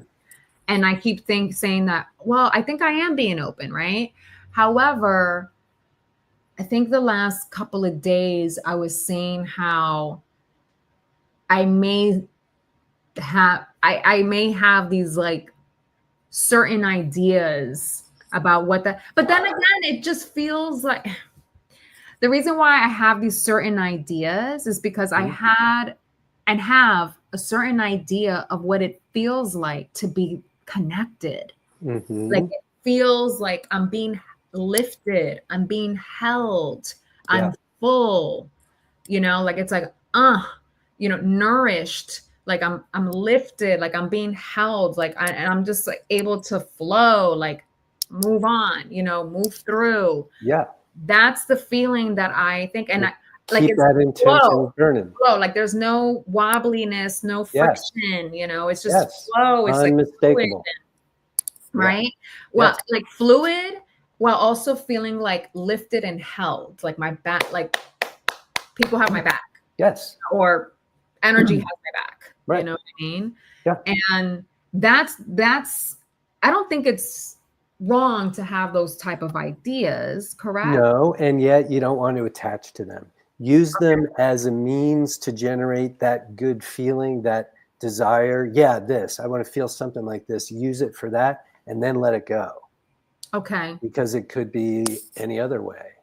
and I keep saying that, well, I think I am being open, right? However, I think the last couple of days I was saying how I may have these like certain ideas about what but then again, it just feels like the reason why I have these certain ideas is because I had and have a certain idea of what it feels like to be connected. Like it feels like I'm being lifted, I'm being held, I'm full, like it's like, nourished, like I'm lifted, like I'm being held, like and I'm just like able to flow, like move on, move through. Yeah. That's the feeling that I think, and I like keep that intention burning. Flow, like there's no wobbliness, no friction, it's just flow. It's unmistakable. Right? Well, like fluid, while also feeling like lifted and held, like my back, like people have my back. Yes. Or energy has my back. Right. You know what I mean? Yeah. And that's I don't think it's wrong to have those type of ideas, correct? No, and yet you don't want to attach to them. Use them as a means to generate that good feeling, that desire. Yeah, I want to feel something like this. Use it for that and then let it go. Okay. Because it could be any other way.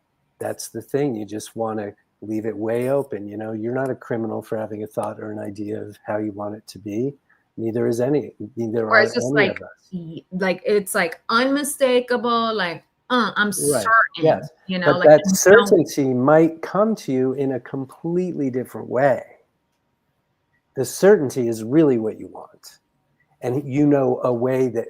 That's the thing. You just want to leave it way open. You're not a criminal for having a thought or an idea of how you want it to be. Neither are any of us. Like it's like unmistakable, like I'm certain. Yes. But like that certainty might come to you in a completely different way. The certainty is really what you want. And a way that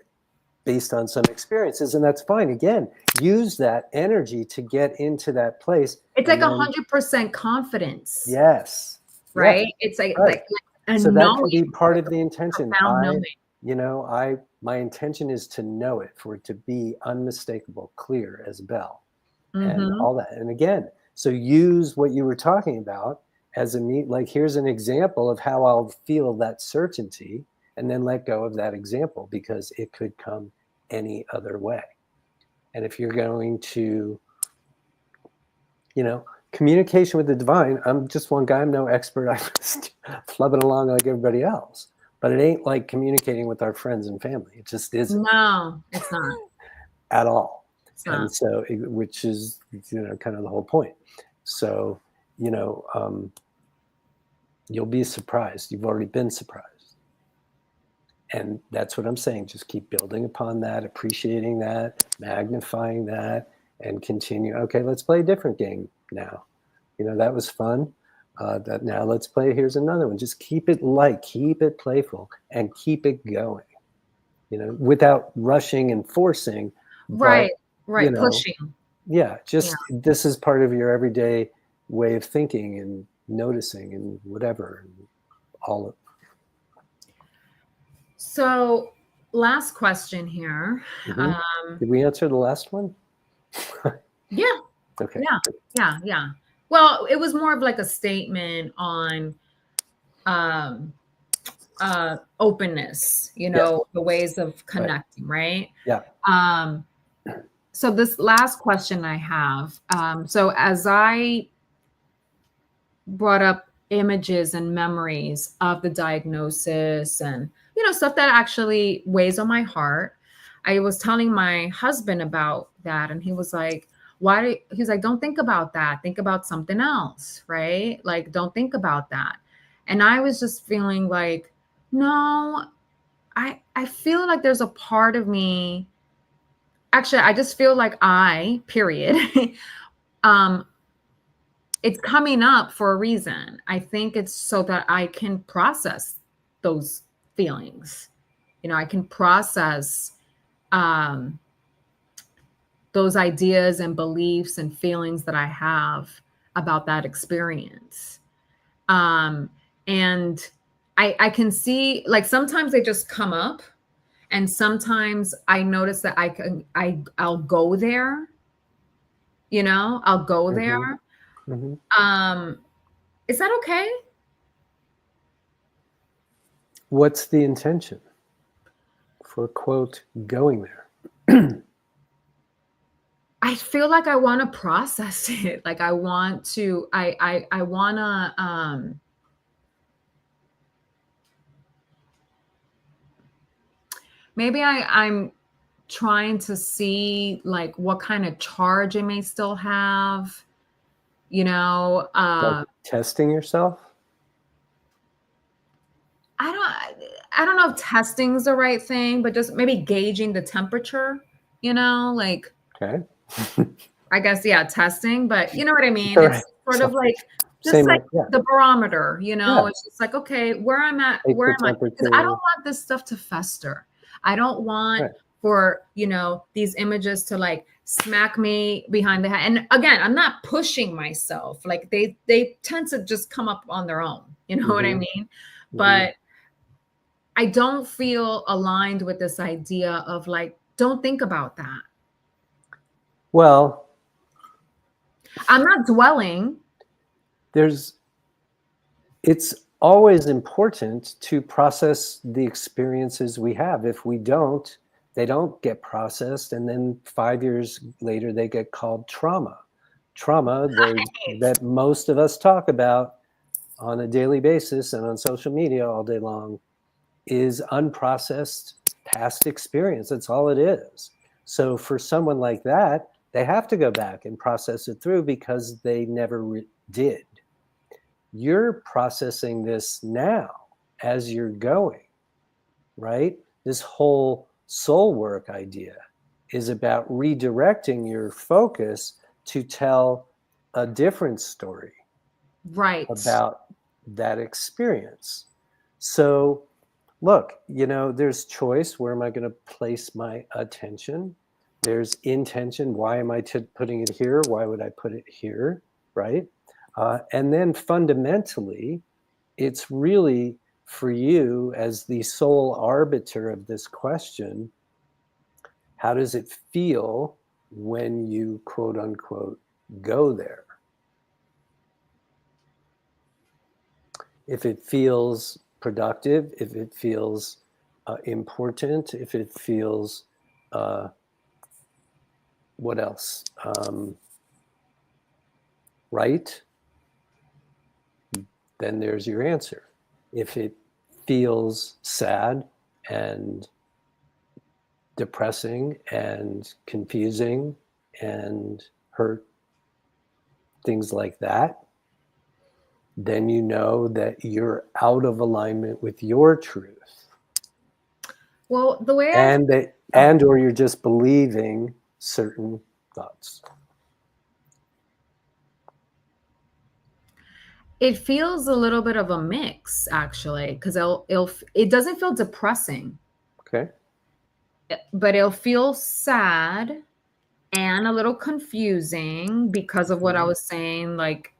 based on some experiences, and that's fine. Again, use that energy to get into that place. It's like 100% confidence. Yes. Right? Yes. It's like so that can be part of the intention. My intention is to know it, for it to be unmistakable, clear as a bell, and all that. And again, so use what you were talking about as like here's an example of how I'll feel that certainty, and then let go of that example because it could come any other way. And if you're going to, communication with the divine, I'm just one guy, I'm no expert. I'm just flubbing along like everybody else. But it ain't like communicating with our friends and family. It just isn't. No, it's not. At all. It's not. And so, which is, kind of the whole point. So, you'll be surprised. You've already been surprised. And that's what I'm saying. Just keep building upon that, appreciating that, magnifying that, and continue. Okay, let's play a different game now. That was fun. That now let's play. Here's another one. Just keep it light, keep it playful, and keep it going. Without rushing and forcing. Right. Pushing. Yeah. This is part of your everyday way of thinking and noticing and whatever, and all of. So last question here. Did we answer the last one? Yeah. Okay. Yeah. Well, it was more of like a statement on openness, Yes. the ways of Right. connecting, right? Yeah. So this last question I have, so as I brought up images and memories of the diagnosis and stuff that actually weighs on my heart, I was telling my husband about that, and he was like, he's like, don't think about that, think about something else, right? Like, don't think about that. And I was just feeling like, no, I feel like there's a part of me, actually I just feel like period um it's coming up for a reason. I think it's so that I can process those feelings. I can process um, those ideas and beliefs and feelings that I have about that experience. And I can see, like, sometimes they just come up, and sometimes I notice that I'll go there. I'll go there. Is that okay? What's the intention for, quote, going there? I feel like I want to process it. Like, I want to, I want to, maybe I'm trying to see like what kind of charge it may still have, Like testing yourself? I don't know if testing is the right thing, but just maybe gauging the temperature, like, Okay. I guess, yeah, testing, but you know what I mean? Right. It's sort of like, just Same, like yeah. the barometer, Yeah. it's just like, okay, where I'm at, Take where the am I? Because temperature. I don't want this stuff to fester. I don't want Right. for, these images to like smack me behind the head. And again, I'm not pushing myself. Like, they tend to just come up on their own. You know what I mean? But I don't feel aligned with this idea of like, don't think about that. Well, I'm not dwelling. It's always important to process the experiences we have. If we don't, they don't get processed. And then 5 years later, they get called trauma. Trauma that most of us talk about on a daily basis and on social media all day long is unprocessed past experience. That's all it is. So for someone like that, they have to go back and process it through because they never did. You're processing this now as you're going, right? This whole soul work idea is about redirecting your focus to tell a different story, Right, about that experience. So look, there's choice. Where am I going to place my attention? There's intention. Why am I putting it here? Why would I put it here? Right? And then fundamentally, it's really for you as the sole arbiter of this question, how does it feel when you, quote unquote, go there? If it feels productive, if it feels important, if it feels, what else? Right, then there's your answer. If it feels sad and depressing and confusing and hurt, things like that, then you know that you're out of alignment with your truth. well, the way or you're just believing certain thoughts. it feels a little bit of a mix, actually, because it doesn't feel depressing. Okay. But it'll feel sad and a little confusing because of what I was saying, like,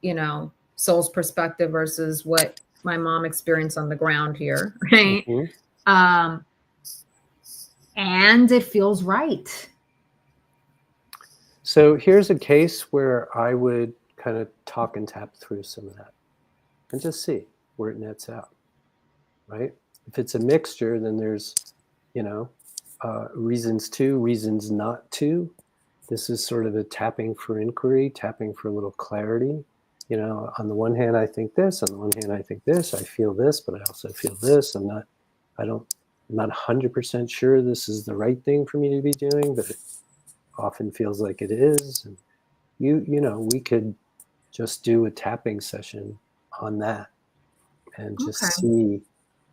soul's perspective versus what my mom experienced on the ground here, right? Mhm. And it feels right. So here's a case where I would kind of talk and tap through some of that and just see where it nets out, right? If it's a mixture, then there's, reasons to, reasons not to. This is sort of a tapping for inquiry, tapping for a little clarity. On the one hand, I think this, on the one hand, I think this, I feel this, but I also feel this. I'm not 100% sure this is the right thing for me to be doing, but it often feels like it is. And we could just do a tapping session on that and just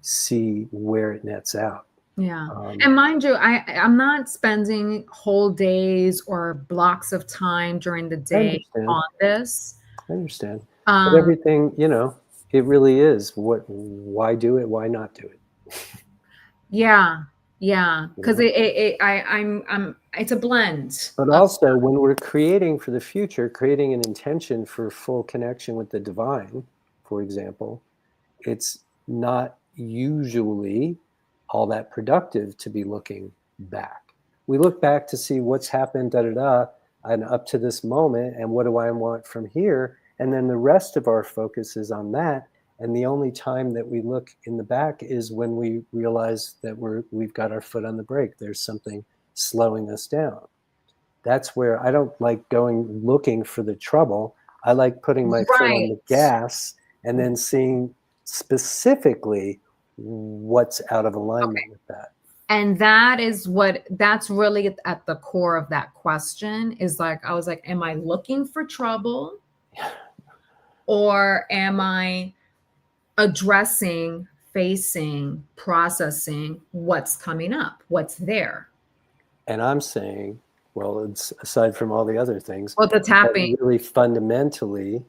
see where it nets out. Yeah. And mind you, I'm not spending whole days or blocks of time during the day on this. I understand. But everything, it really is why do it? Why not do it? Yeah. Yeah. Because it's a blend. But also when we're creating for the future, creating an intention for full connection with the divine, for example, it's not usually all that productive to be looking back. We look back to see what's happened, and up to this moment, and what do I want from here? And then the rest of our focus is on that. And the only time that we look in the back is when we realize that we've got our foot on the brake. There's something slowing us down. That's where I don't like going looking for the trouble. I like putting my foot on the gas and then seeing specifically what's out of alignment with that. And that's really at the core of that question is like, I was like, am I looking for trouble? Or am I addressing, facing, processing what's coming up, what's there? And I'm saying, well, it's aside from all the other things, well, the tapping, really fundamentally,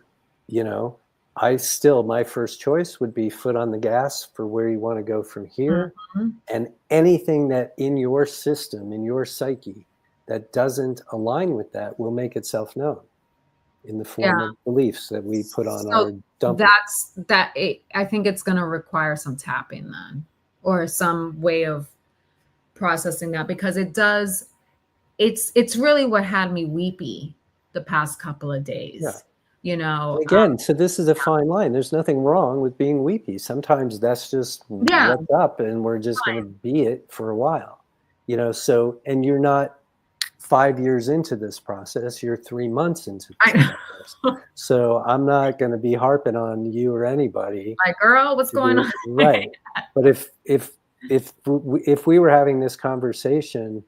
my first choice would be foot on the gas for where you want to go from here. Mm-hmm. And anything that in your system, in your psyche, that doesn't align with that will make itself known in the form of beliefs that we put on our dumping. I think it's going to require some tapping then, or some way of processing that, because it's really what had me weepy the past couple of days. Again, so this is a fine line. There's nothing wrong with being weepy. Sometimes that's just what's up, and we're just going to be it for a while. So, and you're not 5 years into this process, you're 3 months into this process. So I'm not going to be harping on you or anybody. Like, girl, what's going on? Right. But if we were having this conversation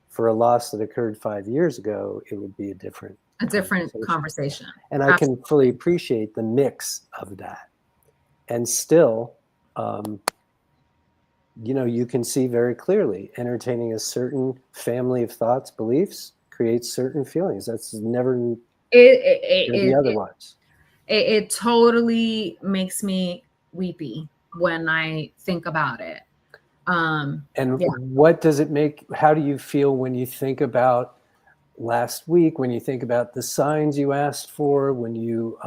for a loss that occurred 5 years ago, it would be a different conversation. And I can fully appreciate the mix of that. And still, you can see very clearly entertaining a certain family of thoughts, beliefs creates certain feelings. That's never going to be otherwise. It totally makes me weepy when I think about it. What does it make? How do you feel when you think about last week, when you think about the signs you asked for, when you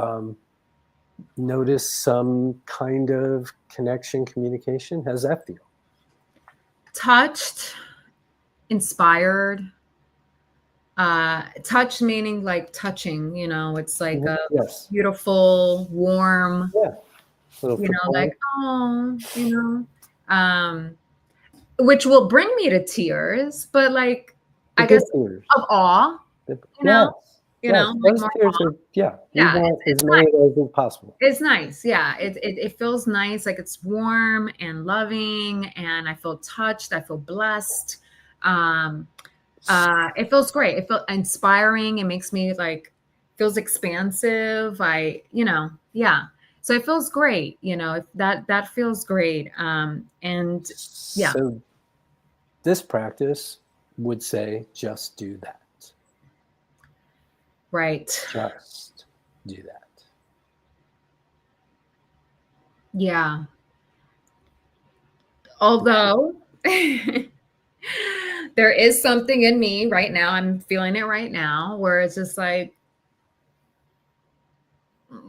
notice some kind of connection, communication? How does that feel? Touched, inspired. Touch meaning like touching, it's like a beautiful, warm, like, oh, which will bring me to tears, but like, I guess tears. Of awe, those tears are, want as many of those as possible. It's nice. Yeah. It feels nice. Like it's warm and loving, and I feel touched. I feel blessed. It feels great. It feels inspiring. It makes me feels expansive. So it feels great. That feels great. So this practice would say, just do that. Right. Just do that. Yeah. Although there is something in me right now, I'm feeling it right now, where it's just like,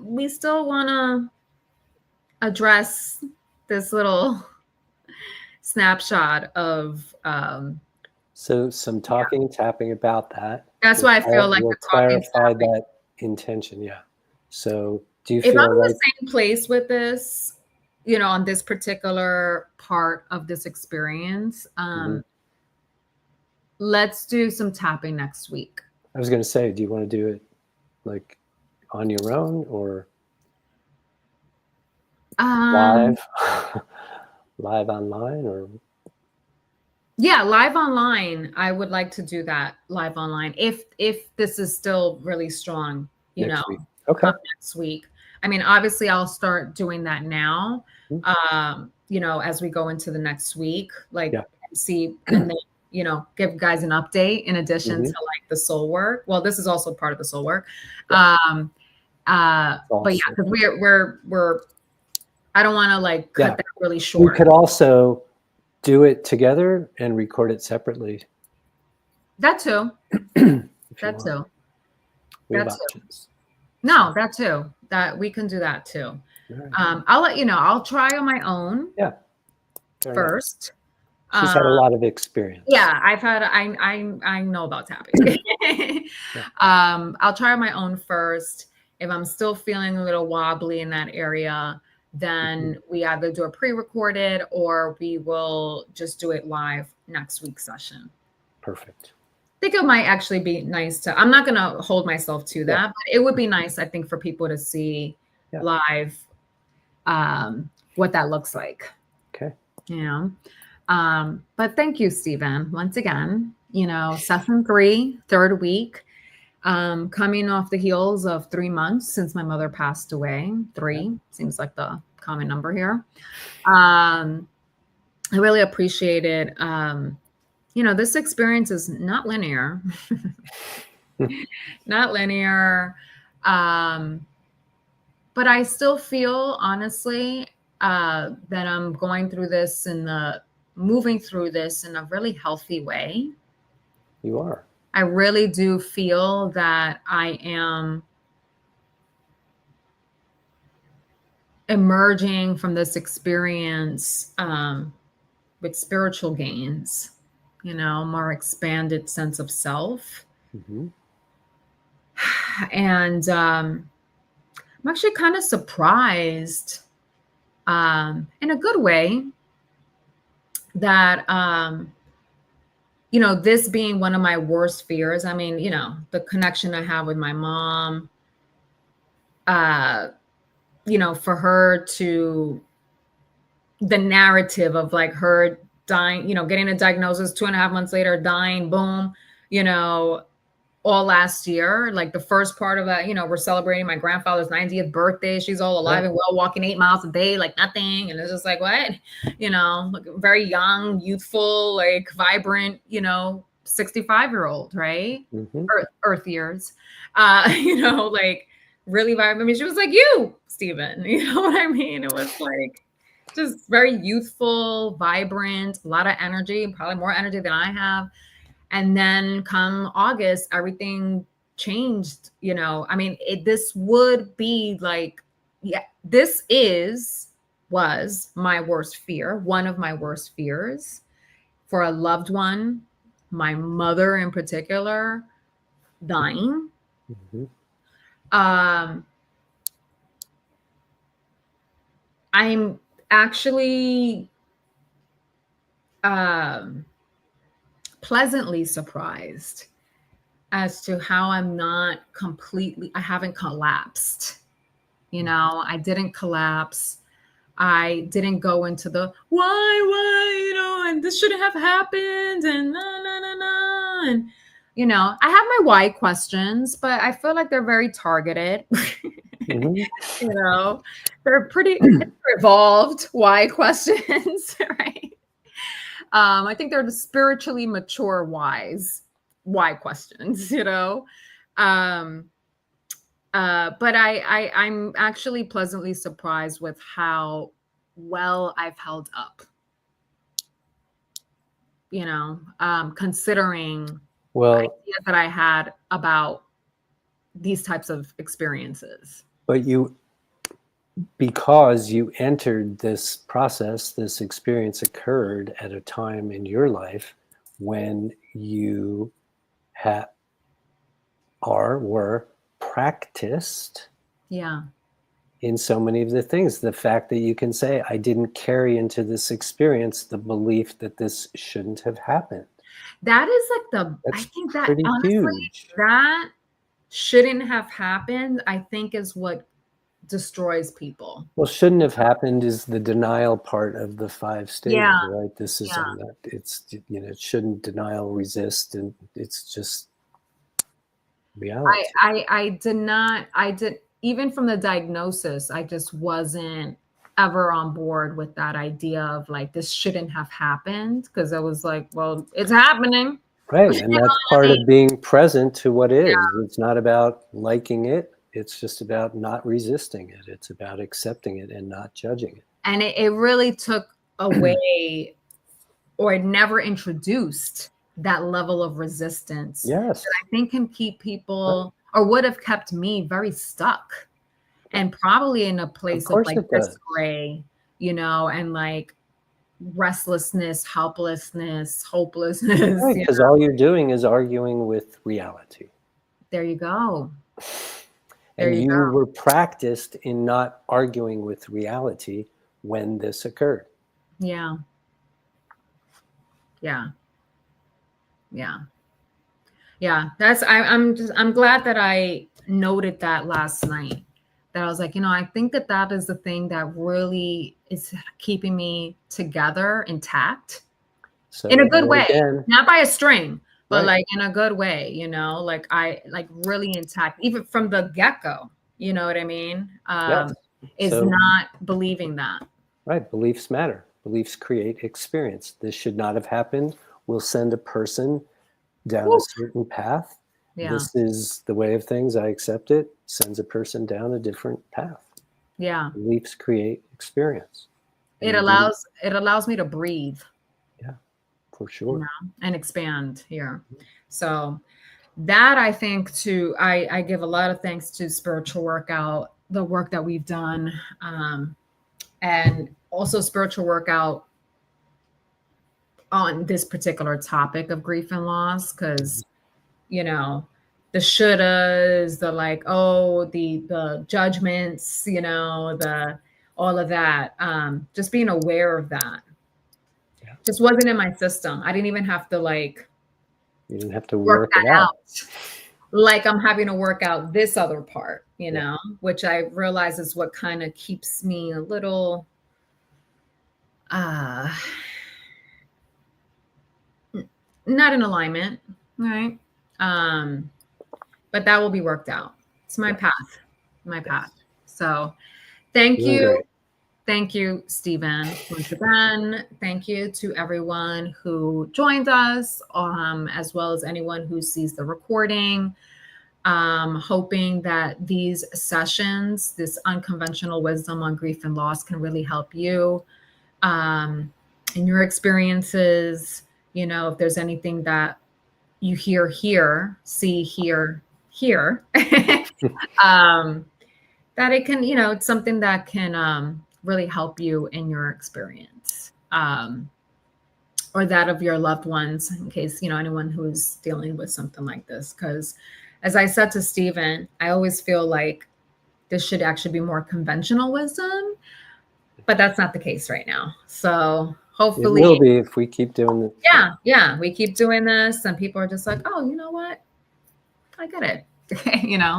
we still want to address this little snapshot of so some talking, tapping about that. that's why I feel like We'll the talking clarify tapping. that intention. Yeah. So do you If I'm feel in like the same place with this, on this particular part of this experience, let's do some tapping next week. I was going to say, do you want to do it like on your own or live, live online, or? Yeah, live online. I would like to do that live online if this is still really strong, Next week. Okay. come next week. I mean, obviously I'll start doing that now. As we go into the next week, like see and then, give guys an update in addition to like the soul work. Well, this is also part of the soul work. But yeah, because we're I don't want to like cut that really short. We could also do it together and record it separately. That too. That too. We have options. No, that too. That we can do that too. Right. I'll let you know. I'll try on my own. Yeah. First. She's had a lot of experience. Yeah, I know about tapping. I'll try on my own first. If I'm still feeling a little wobbly in that area, then we either do a pre-recorded or we will just do it live next week's session. Perfect. I think it might actually be nice to, I'm not going to hold myself to that, but it would be nice, I think, for people to see live what that looks like. Okay. But thank you, Steven, once again, session 3, third week, coming off the heels of 3 months since my mother passed away. 3 seems like the common number here. I really appreciated, this experience is not linear, not linear. But I still feel, honestly, that I'm going through this moving through this in a really healthy way. You are. I really do feel that I am emerging from this experience with spiritual gains, more expanded sense of self. And I'm actually kind of surprised in a good way that, this being one of my worst fears. I mean, the connection I have with my mom, for her to, the narrative of like her dying, getting a diagnosis 2.5 months later, dying, boom, all last year, like the first part of that, we're celebrating my grandfather's 90th birthday. She's all alive and well, walking 8 miles a day, like nothing. And it's just like, what, very young, youthful, like vibrant, 65-year-old, right? Earth years, like really vibrant. I mean, she was like you, Steven, you know what I mean? It was like just very youthful, vibrant, a lot of energy, probably more energy than I have. And then come August, everything changed, I mean, this would be like, this was my worst fear, one of my worst fears for a loved one, my mother in particular, dying. I'm actually pleasantly surprised as to how I haven't collapsed. I didn't collapse. I didn't go into the why, and this shouldn't have happened, and no. And, I have my why questions, but I feel like they're very targeted. They're pretty evolved why questions, right? I think they're the spiritually mature why questions, but I'm actually pleasantly surprised with how well I've held up, considering ideas that I had about these types of experiences. But because you entered this process, this experience occurred at a time in your life when you were practiced Yeah. in so many of the things. The fact that you can say, I didn't carry into this experience the belief that this shouldn't have happened. That is like I That's think that pretty honestly, huge. that shouldn't have happened, I think is what destroys people. Well, shouldn't have happened is the denial part of the 5 stages, Yeah. right? This is Yeah. on that. It's, it shouldn't, denial, resist, and it's just reality. I did, even from the diagnosis, I just wasn't ever on board with that idea of like, this shouldn't have happened. Because I was like, well, it's happening. Right. You And know that's what I part mean? of being present to what is. Yeah. It's not about liking it. It's just about not resisting it. It's about accepting it and not judging it. And it really took away, or it never introduced that level of resistance Yes. that I think can keep people, or would have kept me very stuck, and probably in a place of course like it does. disarray, and like restlessness, helplessness, hopelessness. Right. Because all you're doing is arguing with reality. There you go. There And you you go. were practiced in not arguing with reality when this occurred. Yeah. Yeah. Yeah. Yeah. I'm glad that I noted that last night. That I was like, I think that is the thing that really is keeping me together, intact, So in a good way, again, not by a string, but right. like in a good way, like I like really intact, even from the get-go, you know what I mean? Yes. Is So, not believing that. right. Beliefs matter. Beliefs create experience. This should not have happened. We'll send a person down a certain path. Yeah. This is the way of things. I accept it. Sends a person down a different path. Yeah. Beliefs create experience. It allows me to breathe. Yeah, for sure. And expand here. So that, I think, too, I give a lot of thanks to spiritual workout, the work that we've done, and also spiritual workout on this particular topic of grief and loss, because the shouldas, the like, the judgments, the all of that, just being aware of that. Yeah. Just wasn't in my system. I didn't even have to you didn't have to work it out. Like I'm having to work out this other part, which I realize is what kind of keeps me a little not in alignment, right? But that will be worked out. It's my path. So thank you. Great. Thank you, Steven, once again. Thank you to everyone who joined us, as well as anyone who sees the recording. Hoping that these sessions, this unconventional wisdom on grief and loss, can really help you in your experiences. If there's anything that you hear here, see here, that it can, it's something that can really help you in your experience, or that of your loved ones, in case, anyone who's dealing with something like this. Because as I said to Steven, I always feel like this should actually be more conventional wisdom, but that's not the case right now. So hopefully it will be if we keep doing it. Yeah. We keep doing this and people are just like, oh, you know what? I get it.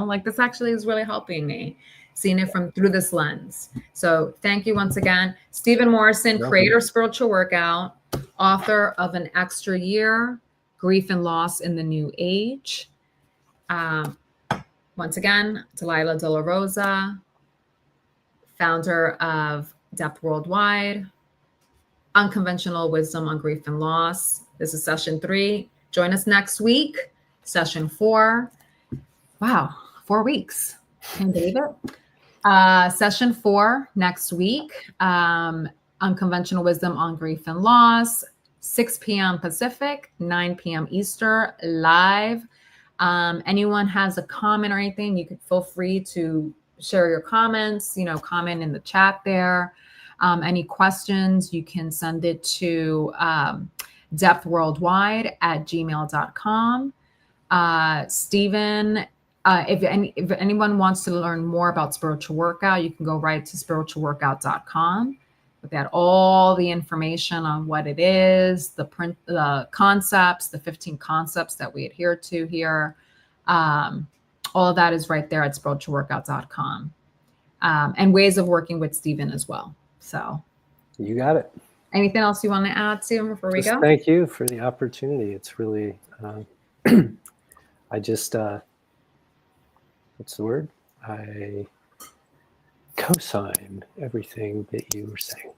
Like this actually is really helping me, seeing it through this lens. So thank you once again. Steven Morrison, creator of Spiritual Workout, author of An Extra Year, Grief and Loss in the New Age. Once again, Delilah De La Rosa, founder of Depth Worldwide, Unconventional Wisdom on Grief and Loss. This is session 3. Join us next week, session 4. Wow, 4 weeks. Can't believe it. Session 4 next week. Unconventional Wisdom on Grief and Loss, 6 p.m. Pacific, 9 p.m. Eastern, live. Anyone has a comment or anything, you could feel free to share your comments, comment in the chat there. Any questions, you can send it to depthworldwide@gmail.com. Steven, if anyone wants to learn more about spiritual workout, you can go right to spiritualworkout.com. We've got all the information on what it is, the concepts, the 15 concepts that we adhere to here. All of that is right there at spiritualworkout.com. And ways of working with Steven as well. So you got it. Anything else you want to add, Steven, before we go? Thank you for the opportunity. It's really, I just, what's the word? I co-sign everything that you were saying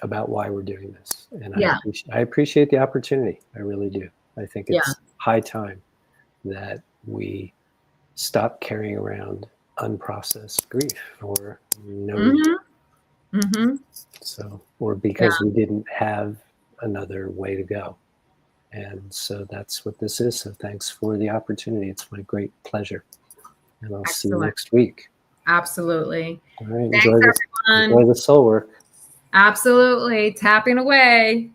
about why we're doing this. And I appreciate the opportunity. I really do. I think it's high time that we stop carrying around unprocessed grief or no reason. So, or because we didn't have another way to go. And so that's what this is. So thanks for the opportunity. It's my great pleasure. And I'll see you next week. Absolutely. All right. Thanks, enjoy the soul work. Absolutely. Tapping away.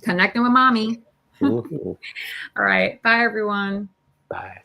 Connecting with mommy. All right. Bye, everyone. Bye.